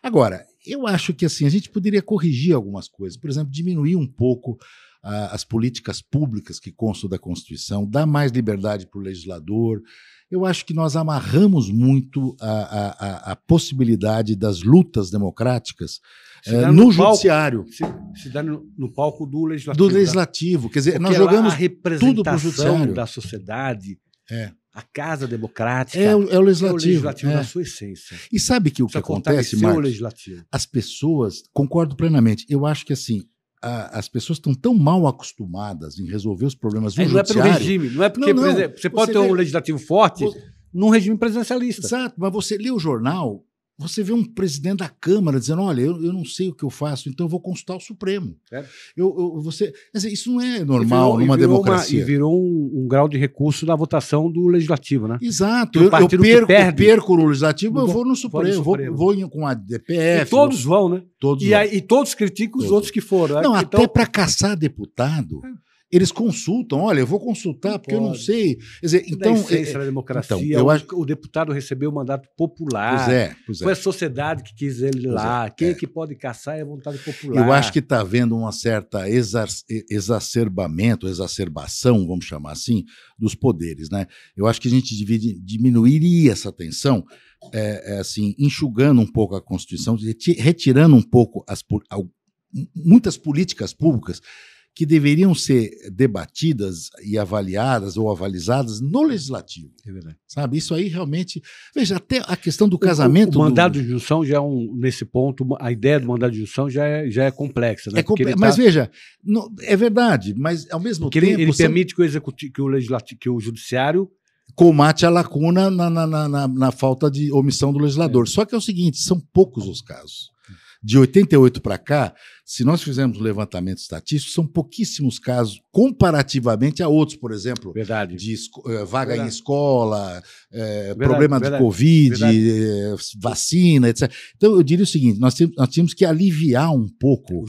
Agora, eu acho que assim, a gente poderia corrigir algumas coisas, por exemplo, diminuir um pouco as políticas públicas que constam da Constituição, dar mais liberdade para o legislador. Eu acho que nós amarramos muito a possibilidade das lutas democráticas no judiciário. Se dá no palco do legislativo. Do legislativo. Quer dizer, nós jogamos tudo para o judiciário. Da sociedade, a casa democrática. É o legislativo. Na sua essência. E sabe que o que acontece, Marcos? Legislativo. As pessoas, concordo plenamente, eu acho que assim, as pessoas estão tão mal acostumadas em resolver os problemas no judiciário. Não é pelo regime, não é porque, por exemplo, você pode ter um legislativo forte num regime presidencialista. Exato, mas você lê o jornal, você vê um presidente da Câmara dizendo, olha, eu não sei o que eu faço, então eu vou consultar o Supremo. Quer dizer, isso não é normal numa democracia. E virou um grau de recurso na votação do legislativo, né? Exato. Eu perco no legislativo, eu vou no Supremo. Vou com a DPF. E todos vão, né? E todos criticam os outros que foram. Não, então, até para caçar deputado... Eles consultam, olha, eu vou consultar porque eu não sei. Quer dizer, então, a essência da democracia, então, eu acho que o deputado recebeu o mandato popular. Pois é. Foi a sociedade que quis ele lá. Quem é que pode caçar é a vontade popular. Eu acho que está havendo uma certa exacerbação, vamos chamar assim, dos poderes, né? Eu acho que a gente diminuiria essa tensão, assim, enxugando um pouco a Constituição, retirando um pouco muitas políticas públicas que deveriam ser debatidas e avaliadas ou avalizadas no legislativo. É verdade. Sabe? Isso aí realmente... Veja, até a questão do casamento... O mandado de injunção já é nesse ponto, a ideia do mandado de injunção já é complexa. Né? Mas veja, é verdade, mas ao mesmo tempo... Ele permite que o judiciário combate a lacuna na falta de omissão do legislador. Só que é o seguinte, são poucos os casos. De 88 para cá, se nós fizermos um levantamento estatístico, são pouquíssimos casos, comparativamente a outros, por exemplo, de vaga em escola, problema de Covid, vacina, etc. Então, eu diria o seguinte, nós tínhamos que aliviar um pouco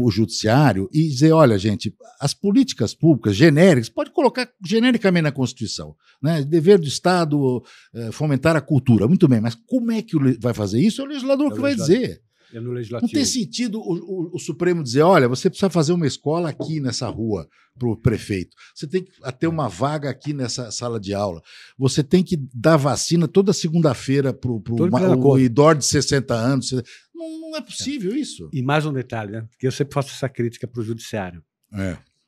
o judiciário e dizer, olha, gente, as políticas públicas genéricas, pode colocar genericamente na Constituição, né? Dever do Estado fomentar a cultura, muito bem, mas como é que vai fazer isso? É o legislador que vai dizer. Não tem sentido o Supremo dizer, olha, você precisa fazer uma escola aqui nessa rua para o prefeito, você tem que ter uma vaga aqui nessa sala de aula, você tem que dar vacina toda segunda-feira para o idoso de 60 anos. Não é possível isso. E mais um detalhe, né? Porque eu sempre faço essa crítica para o judiciário.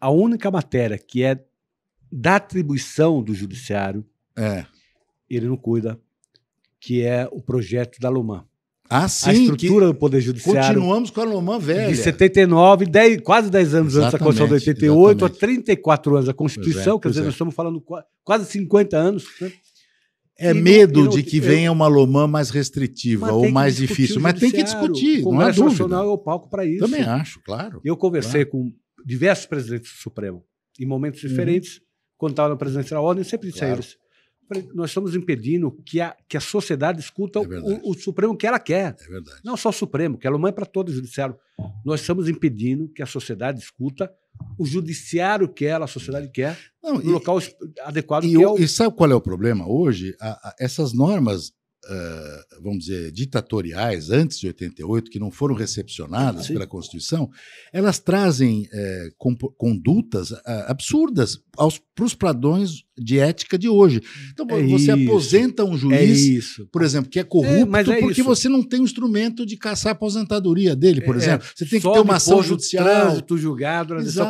A única matéria que é da atribuição do judiciário, ele não cuida, que é o projeto da Luman. Sim, a estrutura do Poder Judiciário. Continuamos com a Luman velha. De 79, quase 10 anos antes da Constituição de 88, a 34 anos da Constituição, quer dizer, nós estamos falando quase 50 anos. Né? Medo de que venha uma Luman mais restritiva ou mais difícil, mas tem que discutir. O Congresso Nacional é o palco para isso. Também acho, claro. Eu conversei com diversos presidentes do Supremo, em momentos diferentes, quando estava na presidência da Ordem, sempre disse a eles. Nós estamos impedindo que a sociedade escuta o Supremo que ela quer. É verdade. Não só o Supremo, que a Luman é para todo o judiciário. Nós estamos impedindo que a sociedade escuta o judiciário quer, a sociedade quer, no local adequado. E sabe qual é o problema? Hoje, essas normas vamos dizer, ditatoriais, antes de 88, que não foram recepcionadas pela Constituição, elas trazem condutas absurdas para os padrões de ética de hoje. Então, você aposenta um juiz, por exemplo, que é corrupto, porque você não tem um instrumento de caçar a aposentadoria dele, por exemplo. Você tem que ter uma ação judicial. Trânsito julgado na decisão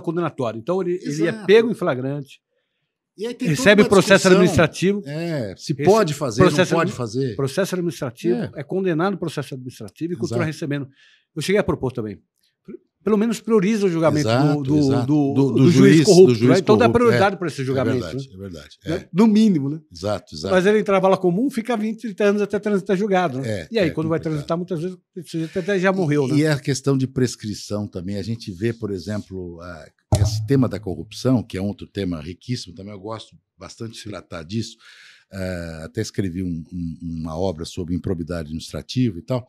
condenatória. Então, ele é pego em flagrante. E aí tem recebe processo administrativo. Se pode fazer, não pode fazer. Processo administrativo, é condenado processo administrativo e continua recebendo. Eu cheguei a propor também. Pelo menos prioriza o julgamento do juiz corrupto. Do juiz então dá prioridade para esse julgamento. É verdade. No mínimo, né? Exato. Mas ele entra em vala comum, fica 20, 30 anos até transitar julgado. Né? E aí, quando vai transitar, muitas vezes, esse sujeito até já morreu. E a questão de prescrição também. A gente vê, por exemplo, esse tema da corrupção, que é outro tema riquíssimo, também eu gosto bastante de tratar disso. Até escrevi uma obra sobre improbidade administrativa e tal.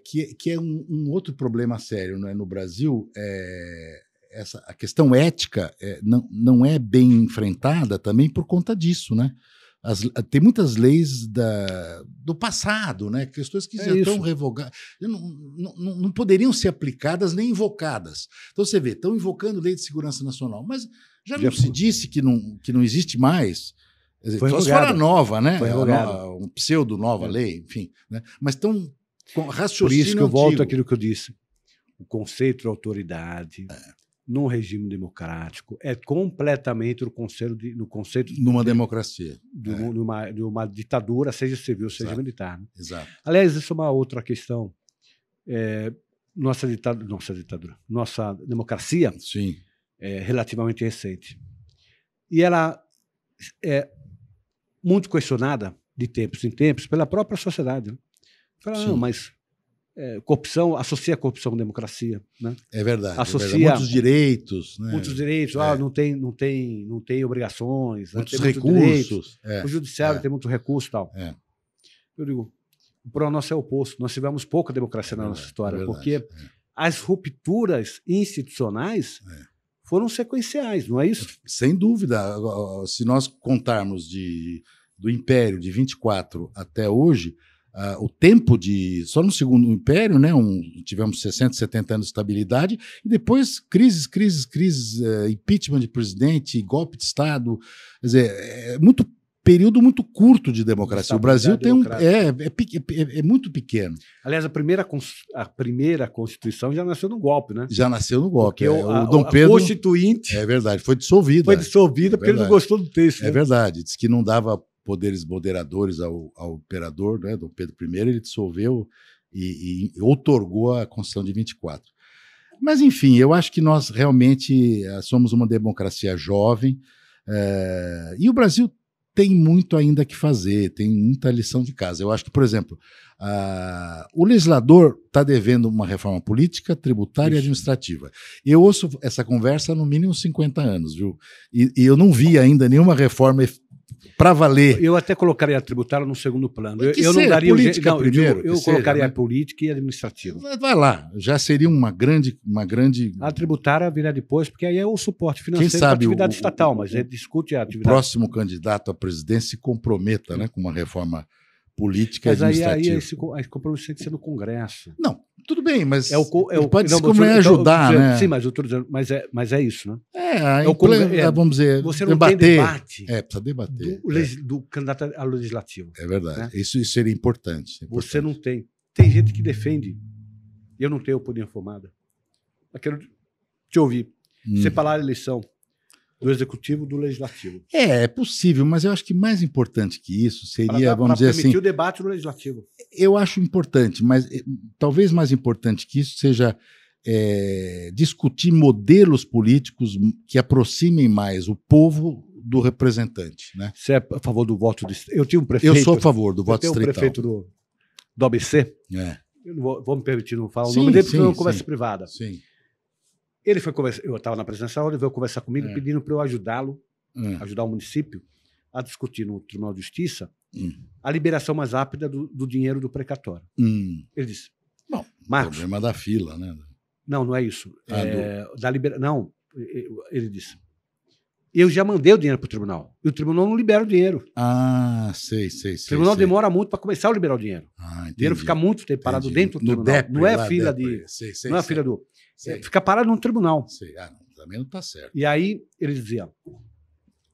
Que é um outro problema sério, né? No Brasil, a questão ética não é bem enfrentada também por conta disso, né? Tem muitas leis do passado, né? Questões que já estão revogadas, não poderiam ser aplicadas nem invocadas. Então você vê, estão invocando lei de segurança nacional, mas já não se disse que não existe mais. Só se for a nova, né? Um pseudo-nova lei, enfim. Né? Mas estão por isso que eu volto àquilo que eu disse. O conceito de autoridade num regime democrático é completamente no conceito numa democracia. De uma ditadura, seja civil, seja militar. Né? Exato. Aliás, isso é uma outra questão. Nossa democracia é relativamente recente. E ela é muito questionada de tempos em tempos pela própria sociedade. Né? Fala, não, mas corrupção, associa a corrupção com democracia. Né? É verdade. Associa muitos direitos. Né? Muitos direitos. Não tem obrigações. Muitos tem recursos. O judiciário tem muito recurso e tal. Eu digo, para nós é o oposto. Nós tivemos pouca democracia na nossa história, porque as rupturas institucionais foram sequenciais, não é isso? Sem dúvida. Se nós contarmos do Império de 24 até hoje, o tempo só no Segundo Império, né, tivemos 60, 70 anos de estabilidade, e depois crises, impeachment de presidente, golpe de Estado, quer dizer, período muito curto de democracia. O Brasil é muito pequeno. Aliás, a primeira Constituição já nasceu no golpe, né? Já nasceu no golpe. Porque o Dom Pedro, a Constituinte... É verdade, foi dissolvida. Foi dissolvida porque ele não gostou do texto. É verdade, disse que não dava poderes moderadores ao imperador, né, Dom Pedro I, ele dissolveu e outorgou a Constituição de 24. Mas, enfim, eu acho que nós realmente somos uma democracia jovem e o Brasil tem muito ainda que fazer, tem muita lição de casa. Eu acho que, por exemplo, o legislador está devendo uma reforma política, tributária e administrativa. Eu ouço essa conversa há no mínimo 50 anos, viu? E eu não vi ainda nenhuma reforma para valer. Eu até colocaria a tributária no segundo plano. Eu não daria política primeiro. Eu colocaria a política e a administrativa. Vai lá, já seria uma grande. A tributária virá depois, porque aí é o suporte financeiro da atividade estatal, mas discute a atividade. O próximo candidato à presidência se comprometa, né, com uma reforma política e administrativa. Mas aí esse compromisso tem que ser no Congresso. Não, tudo bem, mas pode se como ajudar, né? Sim, mas eu estou dizendo, mas é isso, né? Vamos dizer, você não tem debate. Precisa debater. Do candidato ao legislativo. É verdade. Né? Isso seria importante. Você não tem. Tem gente que defende. Eu não tenho opinião formada. Eu quero te ouvir. Separar a eleição do executivo do legislativo. É possível, mas eu acho que mais importante que isso seria, vamos dizer assim... permitir o debate no legislativo. Eu acho importante, mas talvez mais importante que isso seja discutir modelos políticos que aproximem mais o povo do representante. Né? Você é a favor do voto distrital? Eu tinha um prefeito... Eu sou a favor do voto distrital. Eu tenho um prefeito do ABC. Eu não vou me permitir não falar o nome dele, porque é uma conversa privada. Sim. Ele foi conversar, eu estava na presidência, ele veio conversar comigo pedindo para eu ajudá-lo, ajudar o município a discutir no Tribunal de Justiça a liberação mais rápida do dinheiro do precatório. Ele disse, bom, Marcos... O problema da fila, né? Não é isso. Não, ele disse, eu já mandei o dinheiro para o tribunal. E o tribunal não libera o dinheiro. Ah, sei. O tribunal demora muito para começar a liberar o dinheiro. O dinheiro fica muito tempo parado dentro do tribunal. DEPRE, não é fila de... não é fila do... fica parado no tribunal. Também não está certo. E aí ele dizia,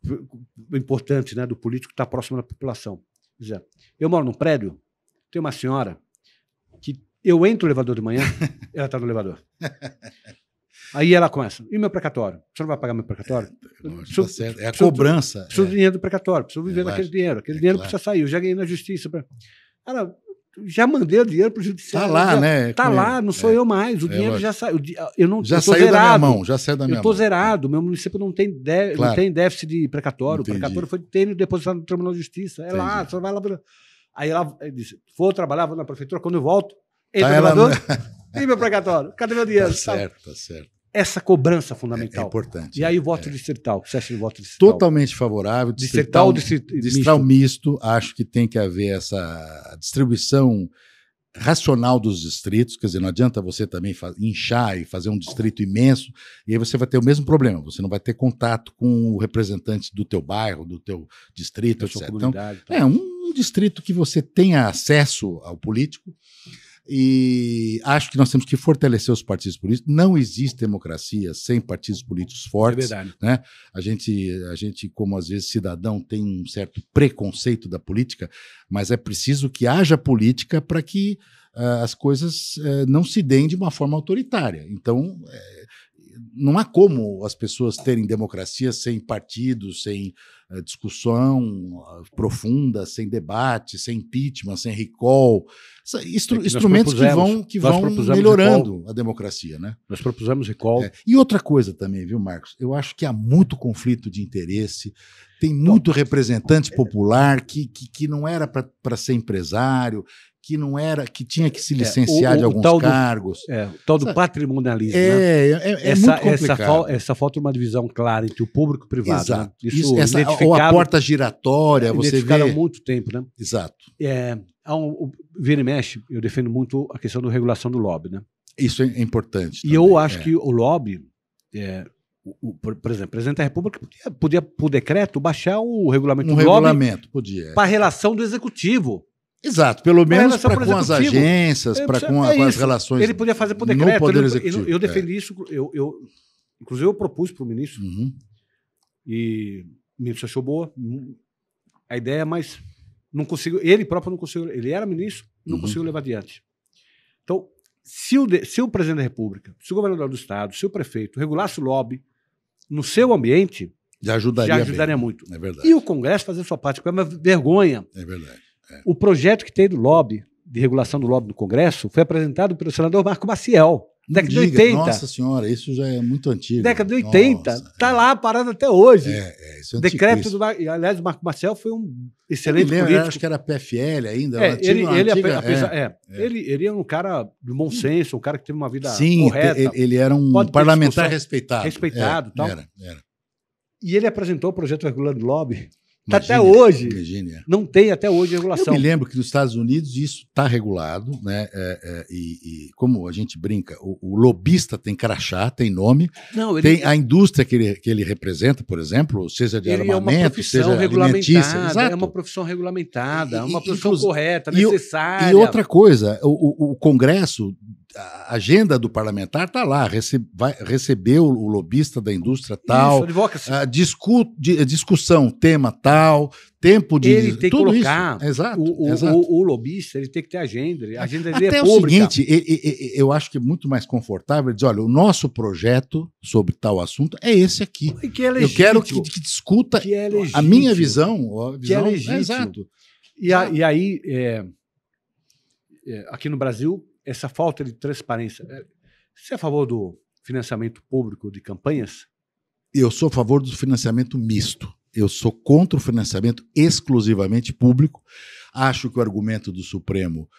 o importante, né, do político estar próximo da população. Dizia, eu moro num prédio, tem uma senhora que eu entro no elevador de manhã, ela está no elevador. Aí ela começa, e meu precatório? Você não vai pagar meu precatório? Tá certo. É a cobrança. Preciso do dinheiro do precatório, preciso viver daquele dinheiro. Aquele dinheiro precisa sair, eu já ganhei na justiça. Ela, já mandei o dinheiro para o judiciário. Está lá, né? Está lá, não sou eu mais. O dinheiro já saiu. Já saiu da minha mão, já saiu da minha mão. Eu estou zerado, meu município não tem déficit de precatório. Entendi. O precatório foi depositado no Tribunal de Justiça. Lá, só vai lá. Aí ela disse, vou trabalhar, vou na prefeitura, quando eu volto, entra no elevador, e meu precatório? Cadê meu dinheiro? Tá certo. Essa cobrança fundamental. É importante. E aí o voto distrital, o que você acha do voto distrital? Totalmente favorável. Distrital misto, acho que tem que haver essa distribuição racional dos distritos, quer dizer, não adianta você também inchar e fazer um distrito imenso, e aí você vai ter o mesmo problema, você não vai ter contato com o representante do teu bairro, do teu distrito, etc. Então, é um distrito que você tenha acesso ao político, e acho que nós temos que fortalecer os partidos políticos. Não existe democracia sem partidos políticos fortes. É verdade. Né? A gente, como às vezes cidadão, tem um certo preconceito da política, mas é preciso que haja política para que as coisas não se deem de uma forma autoritária. Então, não há como as pessoas terem democracia sem partidos, sem discussão profunda, sem debate, sem impeachment, sem recall. Instrumentos que vão melhorando recall. A democracia. Né? Nós propusemos recall. E outra coisa também, viu, Marcos? Eu acho que há muito conflito de interesse, tem muito representante popular que não era para ser empresário, que tinha que se licenciar de alguns cargos. O tal do patrimonialismo. É muito complicado. Essa falta de uma divisão clara entre o público e o privado. Exato. Né? Ou a porta giratória, você vê. Há muito tempo, né? Exato. Vira e mexe, eu defendo muito a questão da regulação do lobby, né? Isso é importante. E eu acho que o lobby, por exemplo, o presidente da República podia, por decreto, baixar o regulamento do lobby para a relação do executivo. Exato, pelo menos para com as agências, para com as relações. Ele podia fazer por decreto. No Poder Executivo. Eu defendi isso, inclusive eu propus para o ministro, e o ministro achou boa a ideia, mas não conseguiu, ele próprio não conseguiu, ele era ministro, não conseguiu levar adiante. Então, se o presidente da República, se o governador do estado, se o prefeito regulasse o lobby no seu ambiente, já ajudaria muito. É verdade. E o Congresso fazer sua parte, que é uma vergonha. É verdade. O projeto que tem do lobby, de regulação do lobby no Congresso, foi apresentado pelo senador Marco Maciel, década de 80. Nossa senhora, isso já é muito antigo. Década de 80. Está lá parado até hoje. Isso é decreto do Aliás, o Marco Maciel foi um excelente político. Acho que era PFL ainda. Ele era um cara de bom senso, um cara que teve uma vida correta. Sim, ele era um parlamentar respeitado. Respeitado. Tal. Era. E ele apresentou o projeto regulando o lobby. Até hoje, não tem até hoje regulação. Eu me lembro que nos Estados Unidos isso está regulado, né? E como a gente brinca, o lobista tem crachá, tem nome, tem a indústria que ele representa, por exemplo, seja de armamento, seja alimentícia. É uma profissão regulamentada, uma profissão correta, necessária. E outra coisa, o Congresso, a agenda do parlamentar está lá, vai receber o lobista da indústria tal, discussão, tema tal, tempo de... Ele tem que colocar o lobista, ele tem que ter agenda dele até é o seguinte, eu acho que é muito mais confortável dizer, olha, o nosso projeto sobre tal assunto é esse aqui. Eu quero que discuta a minha visão. Que é legítimo. Exato. E aí, aqui no Brasil, essa falta de transparência. Você é a favor do financiamento público de campanhas? Eu sou a favor do financiamento misto. Eu sou contra o financiamento exclusivamente público. Acho que o argumento do Supremo,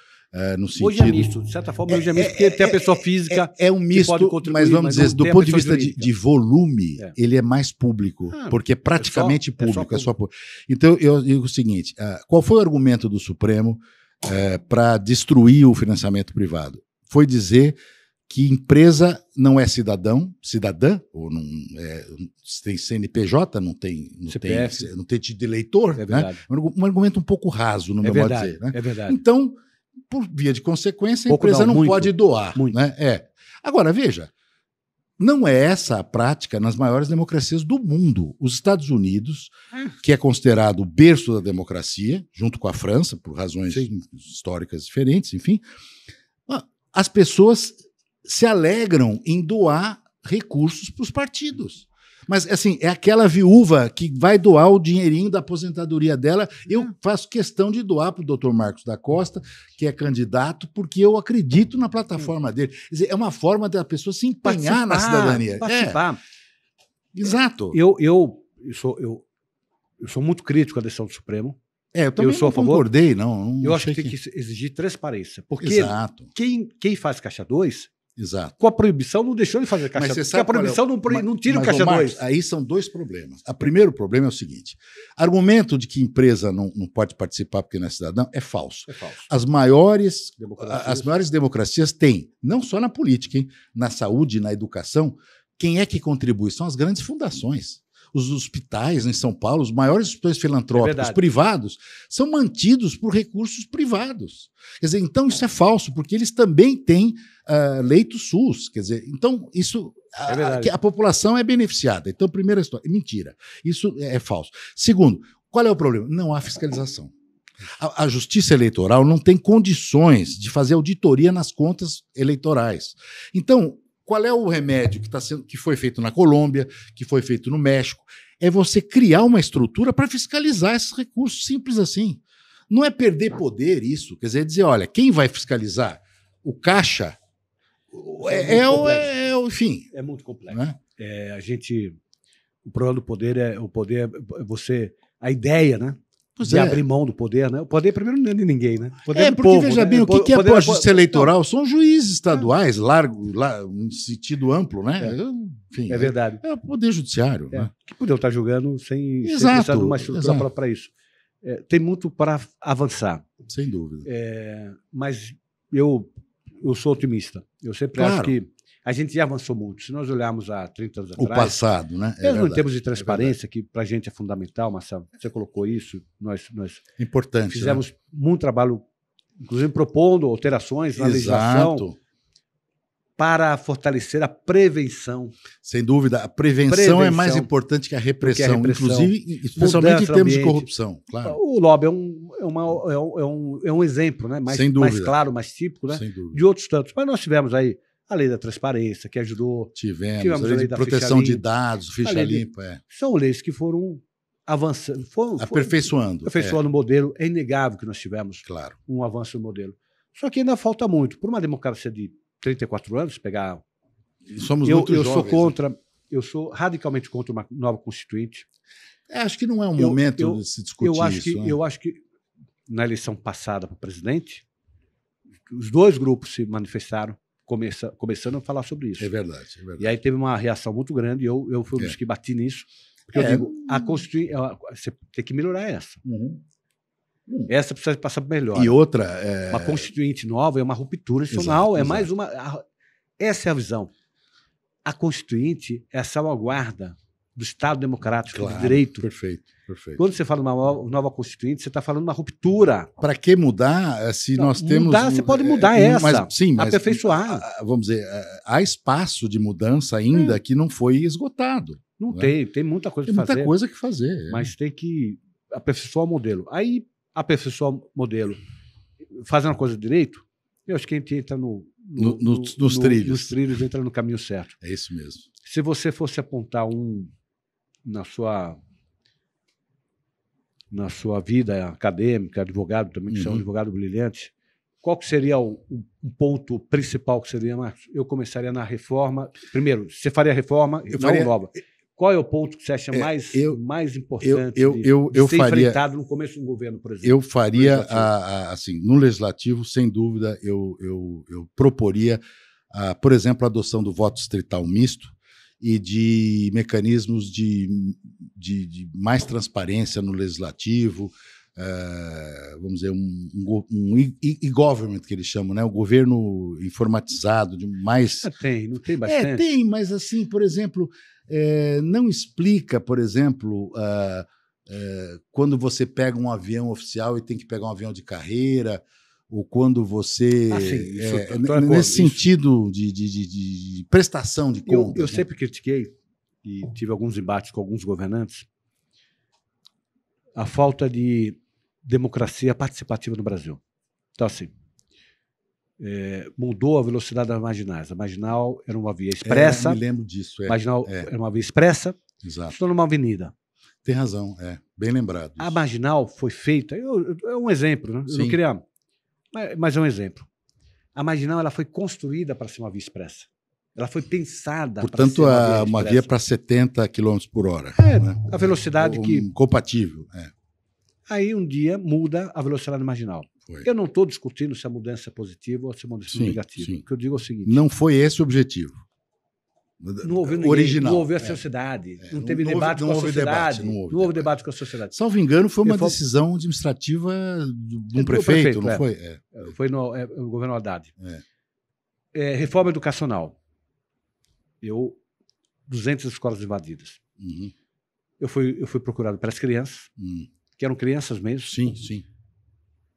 no sentido... Hoje é misto, de certa forma, hoje é misto, porque tem a pessoa física é um misto, que pode contribuir, mas vamos dizer, do ponto de vista de volume, ele é mais público, porque é praticamente público. Então, eu digo o seguinte, qual foi o argumento do Supremo para destruir o financiamento privado? Foi dizer que empresa não é cidadã, ou não tem CNPJ, não tem título de eleitor, né? Um argumento um pouco raso, no meu modo de dizer. Né? É verdade. Então, por via de consequência, a empresa não pode doar. Muito. Né? Agora, veja, não é essa a prática nas maiores democracias do mundo. Os Estados Unidos, que é considerado o berço da democracia, junto com a França, por razões históricas diferentes, enfim, as pessoas se alegram em doar recursos para os partidos. Mas, assim, é aquela viúva que vai doar o dinheirinho da aposentadoria dela. Eu faço questão de doar para o doutor Marcos da Costa, que é candidato, porque eu acredito na plataforma dele. Quer dizer, é uma forma da pessoa se empenhar na cidadania. Participar. Exato. Eu sou muito crítico à decisão do Supremo. Eu também sou não concordei, não. Eu acho que tem que exigir transparência. Porque quem faz Caixa 2... Exato. Com a proibição não deixou de fazer Caixa 2. Porque a proibição não tira o Caixa 2. Aí são dois problemas. O primeiro problema é o seguinte: argumento de que empresa não pode participar porque não é cidadão é falso. As maiores democracias têm, não só na política, hein, na saúde, na educação, quem é que contribui? São as grandes fundações. Os hospitais em São Paulo, os maiores hospitais filantrópicos privados, são mantidos por recursos privados. Quer dizer, então isso é falso, porque eles também têm leitos SUS. Quer dizer, então isso a população é beneficiada. Então, primeira história, mentira. Isso é falso. Segundo, qual é o problema? Não há fiscalização. A Justiça Eleitoral não tem condições de fazer auditoria nas contas eleitorais. Então, qual é o remédio que foi feito na Colômbia, que foi feito no México? É você criar uma estrutura para fiscalizar esses recursos, simples assim. Não é perder poder isso, quer dizer, olha, quem vai fiscalizar? O Caixa? Enfim. É muito complexo. Né? O problema do poder é você... A ideia, né? De abrir mão do poder, né? O poder primeiro não é de ninguém, né? O poder é do porque, povo, veja né? bem, o que é a justiça eleitoral? São juízes estaduais, em sentido amplo, né? Enfim, é verdade. É o poder judiciário. Né? Que podiam estar julgando sem precisar de uma estrutura para isso. Tem muito para avançar. Sem dúvida. Mas eu sou otimista. Eu sempre acho que a gente já avançou muito. Se nós olharmos há 30 anos atrás... O passado, né? Mesmo em termos de transparência, que para a gente é fundamental, Marcelo, você colocou isso, nós importante, fizemos muito trabalho, inclusive propondo alterações na legislação para fortalecer a prevenção. Sem dúvida, a prevenção é mais importante que a repressão, inclusive, especialmente em termos de corrupção. Claro. O lobby é um exemplo, né? mais claro, mais típico, né? De outros tantos. Mas nós tivemos aí a lei da transparência, que ajudou. Tivemos a lei da proteção de dados, ficha limpa. São leis que foram avançando, aperfeiçoando o modelo. É inegável que nós tivemos um avanço no modelo. Só que ainda falta muito. Por uma democracia de 34 anos, pegar... Somos muito jovens. Eu sou radicalmente contra uma nova Constituinte. Acho que não é um momento de se discutir isso. Eu acho que na eleição passada para presidente, os dois grupos se manifestaram, começando a falar sobre isso. É verdade. E aí teve uma reação muito grande, eu fui um dos que bati nisso, porque eu digo, a Constituinte, você tem que melhorar essa. Essa precisa passar melhor. E outra... Uma Constituinte nova é uma ruptura institucional, mais uma... Essa é a visão. A Constituinte é a salvaguarda do Estado democrático, do direito. Perfeito. Quando você fala uma nova Constituinte, você está falando de uma ruptura. Para que mudar se nós temos... Você pode mudar essa, aperfeiçoar. Vamos dizer, há espaço de mudança ainda que não foi esgotado. Não tem muita coisa para fazer. Tem muita coisa que fazer. Mas tem que aperfeiçoar o modelo. Aí, aperfeiçoar o modelo, fazendo a coisa direito, eu acho que a gente entra nos trilhos. Nos trilhos, entra no caminho certo. É isso mesmo. Se você fosse apontar na sua vida acadêmica, advogado também, que você é um advogado brilhante, qual que seria um ponto principal que seria, Marcos? Eu começaria na reforma. Primeiro, você faria a reforma, nova. Qual é o ponto que você acha mais importante de ser enfrentado no começo do governo, por exemplo? Eu faria, assim, no Legislativo, sem dúvida, eu proporia, por exemplo, a adoção do voto distrital misto e de mecanismos de mais transparência no Legislativo, vamos dizer, um e-government, que eles chamam, né? O governo informatizado, mais... Não tem bastante? Tem, mas assim, por exemplo, não explica, por exemplo, quando você pega um avião oficial e tem que pegar um avião de carreira, ou quando você... nesse sentido de prestação de contas. Eu sempre critiquei, e tive alguns embates com alguns governantes, a falta de democracia participativa no Brasil. Então, assim, mudou a velocidade das marginais. A marginal era uma via expressa. Eu me lembro disso. A marginal era uma via expressa. Exato. Estou numa avenida. Tem razão, bem lembrado. A marginal foi feita... É um exemplo, né? Eu não queria... Mas é um exemplo. A marginal ela foi construída para ser uma via expressa. Ela foi pensada para ser uma via para 70 km por hora. Né? A velocidade que... Compatível. Aí um dia muda a velocidade marginal. Eu não estou discutindo se a mudança é positiva ou se a mudança é negativa. O que eu digo é o seguinte... Não foi esse o objetivo. Não ouviu ninguém, original. Não ouviu a sociedade. Não teve debate com a sociedade. Não houve debate com a sociedade. Salvo engano, foi uma decisão administrativa de um prefeito, não foi? Foi no governo Haddad. Reforma educacional. 200 escolas invadidas. Uhum. Eu fui procurado pelas crianças, que eram crianças mesmo. Sim.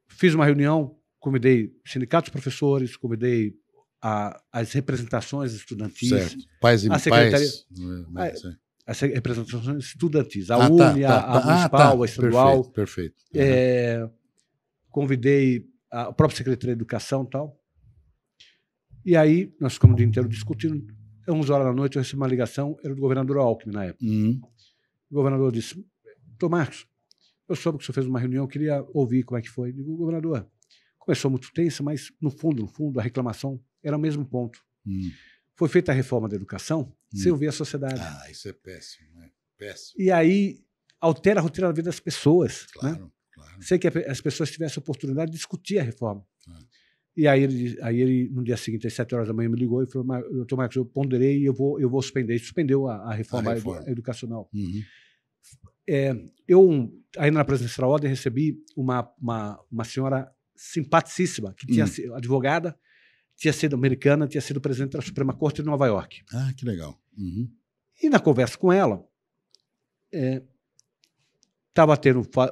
Fiz uma reunião, convidei sindicatos de professores, convidei as representações estudantis. Certo. Pais e pais. As representações estudantis. A UNE, a municipal, a estadual. Perfeito. Convidei a própria Secretaria de Educação e tal. E aí, nós ficamos o dia inteiro discutindo. 11 horas da noite, eu recebi uma ligação, era do governador Alckmin na época. O governador disse: Dr. Marcos, eu soube que o senhor fez uma reunião, eu queria ouvir como é que foi. Eu digo: governador, começou muito tensa, mas no fundo, a reclamação era o mesmo ponto. Foi feita a reforma da educação sem ouvir a sociedade. Isso é péssimo, né? Péssimo. E aí altera a rotina da vida das pessoas. Claro, né? claro. Sem que as pessoas tivessem a oportunidade de discutir a reforma. E aí ele, no dia seguinte, às 7 horas da manhã, me ligou e falou: doutor Marcos, eu ponderei e eu vou suspender. Ele suspendeu a reforma educacional. Eu, ainda na presença da ordem, recebi uma senhora simpaticíssima, que tinha sido advogada, tinha sido americana, tinha sido presidente da Suprema Corte de Nova York. Que legal. E na conversa com ela,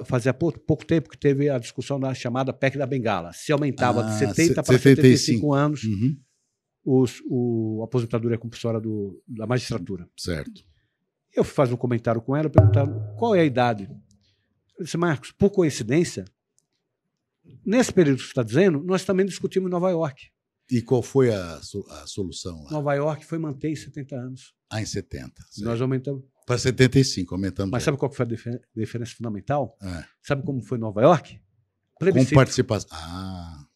fazia pouco tempo que teve a discussão da chamada PEC da Bengala. Se aumentava de 70 para 75 anos a aposentadoria compulsória da magistratura. Certo. Eu fui fazer um comentário com ela, perguntando qual é a idade. Eu disse: Marcos, por coincidência, nesse período que você está dizendo, nós também discutimos em Nova York. E qual foi a solução lá? Nova York foi manter em 70 anos. Em 70. Certo. Nós aumentamos. Para 75, aumentamos. Mas sabe qual foi a diferença fundamental? Sabe como foi Nova York? Plebiscito. Com participação.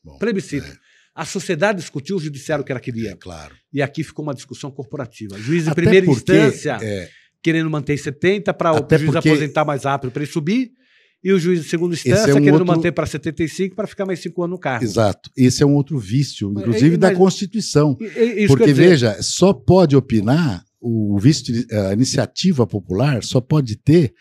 Bom. Plebiscito. A sociedade discutiu, o judiciário que ela queria. Claro. E aqui ficou uma discussão corporativa. O juiz de primeira instância querendo manter 70 para o juiz aposentar mais rápido para ele subir, e o juiz de segunda instância querendo manter para 75 para ficar mais 5 anos no cargo. Exato. Esse é um outro vício, inclusive da Constituição. Porque, veja, só pode opinar a iniciativa popular só pode ter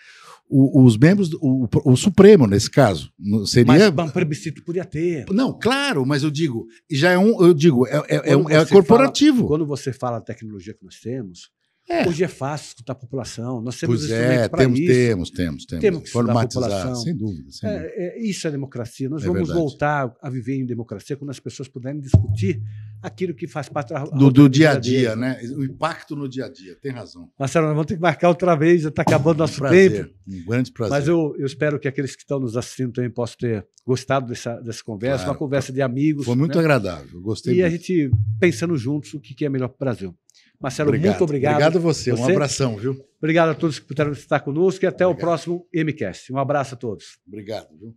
os membros, o Supremo, nesse caso. Seria... Mas um plebiscito podia ter. Não, claro, mas eu digo, é corporativo. Quando você fala da tecnologia que nós temos, hoje é fácil escutar a população. Nós temos instrumentos para isso. Temos que estudar a população. Sem dúvida. Isso é democracia. Nós vamos voltar a viver em democracia quando as pessoas puderem discutir aquilo que faz parte do dia a dia, né? O impacto no dia a dia. Tem razão. Marcelo, nós vamos ter que marcar outra vez, já está acabando nosso tempo. Um grande prazer. Mas eu espero que aqueles que estão nos assistindo também possam ter gostado dessa conversa, uma conversa de amigos. Foi muito agradável, eu gostei muito. E a gente pensando juntos o que é melhor para o Brasil. Marcelo, muito obrigado. Obrigado a você. Um abração, viu? Obrigado a todos que puderam estar conosco e até o próximo MCast. Um abraço a todos. Obrigado, viu?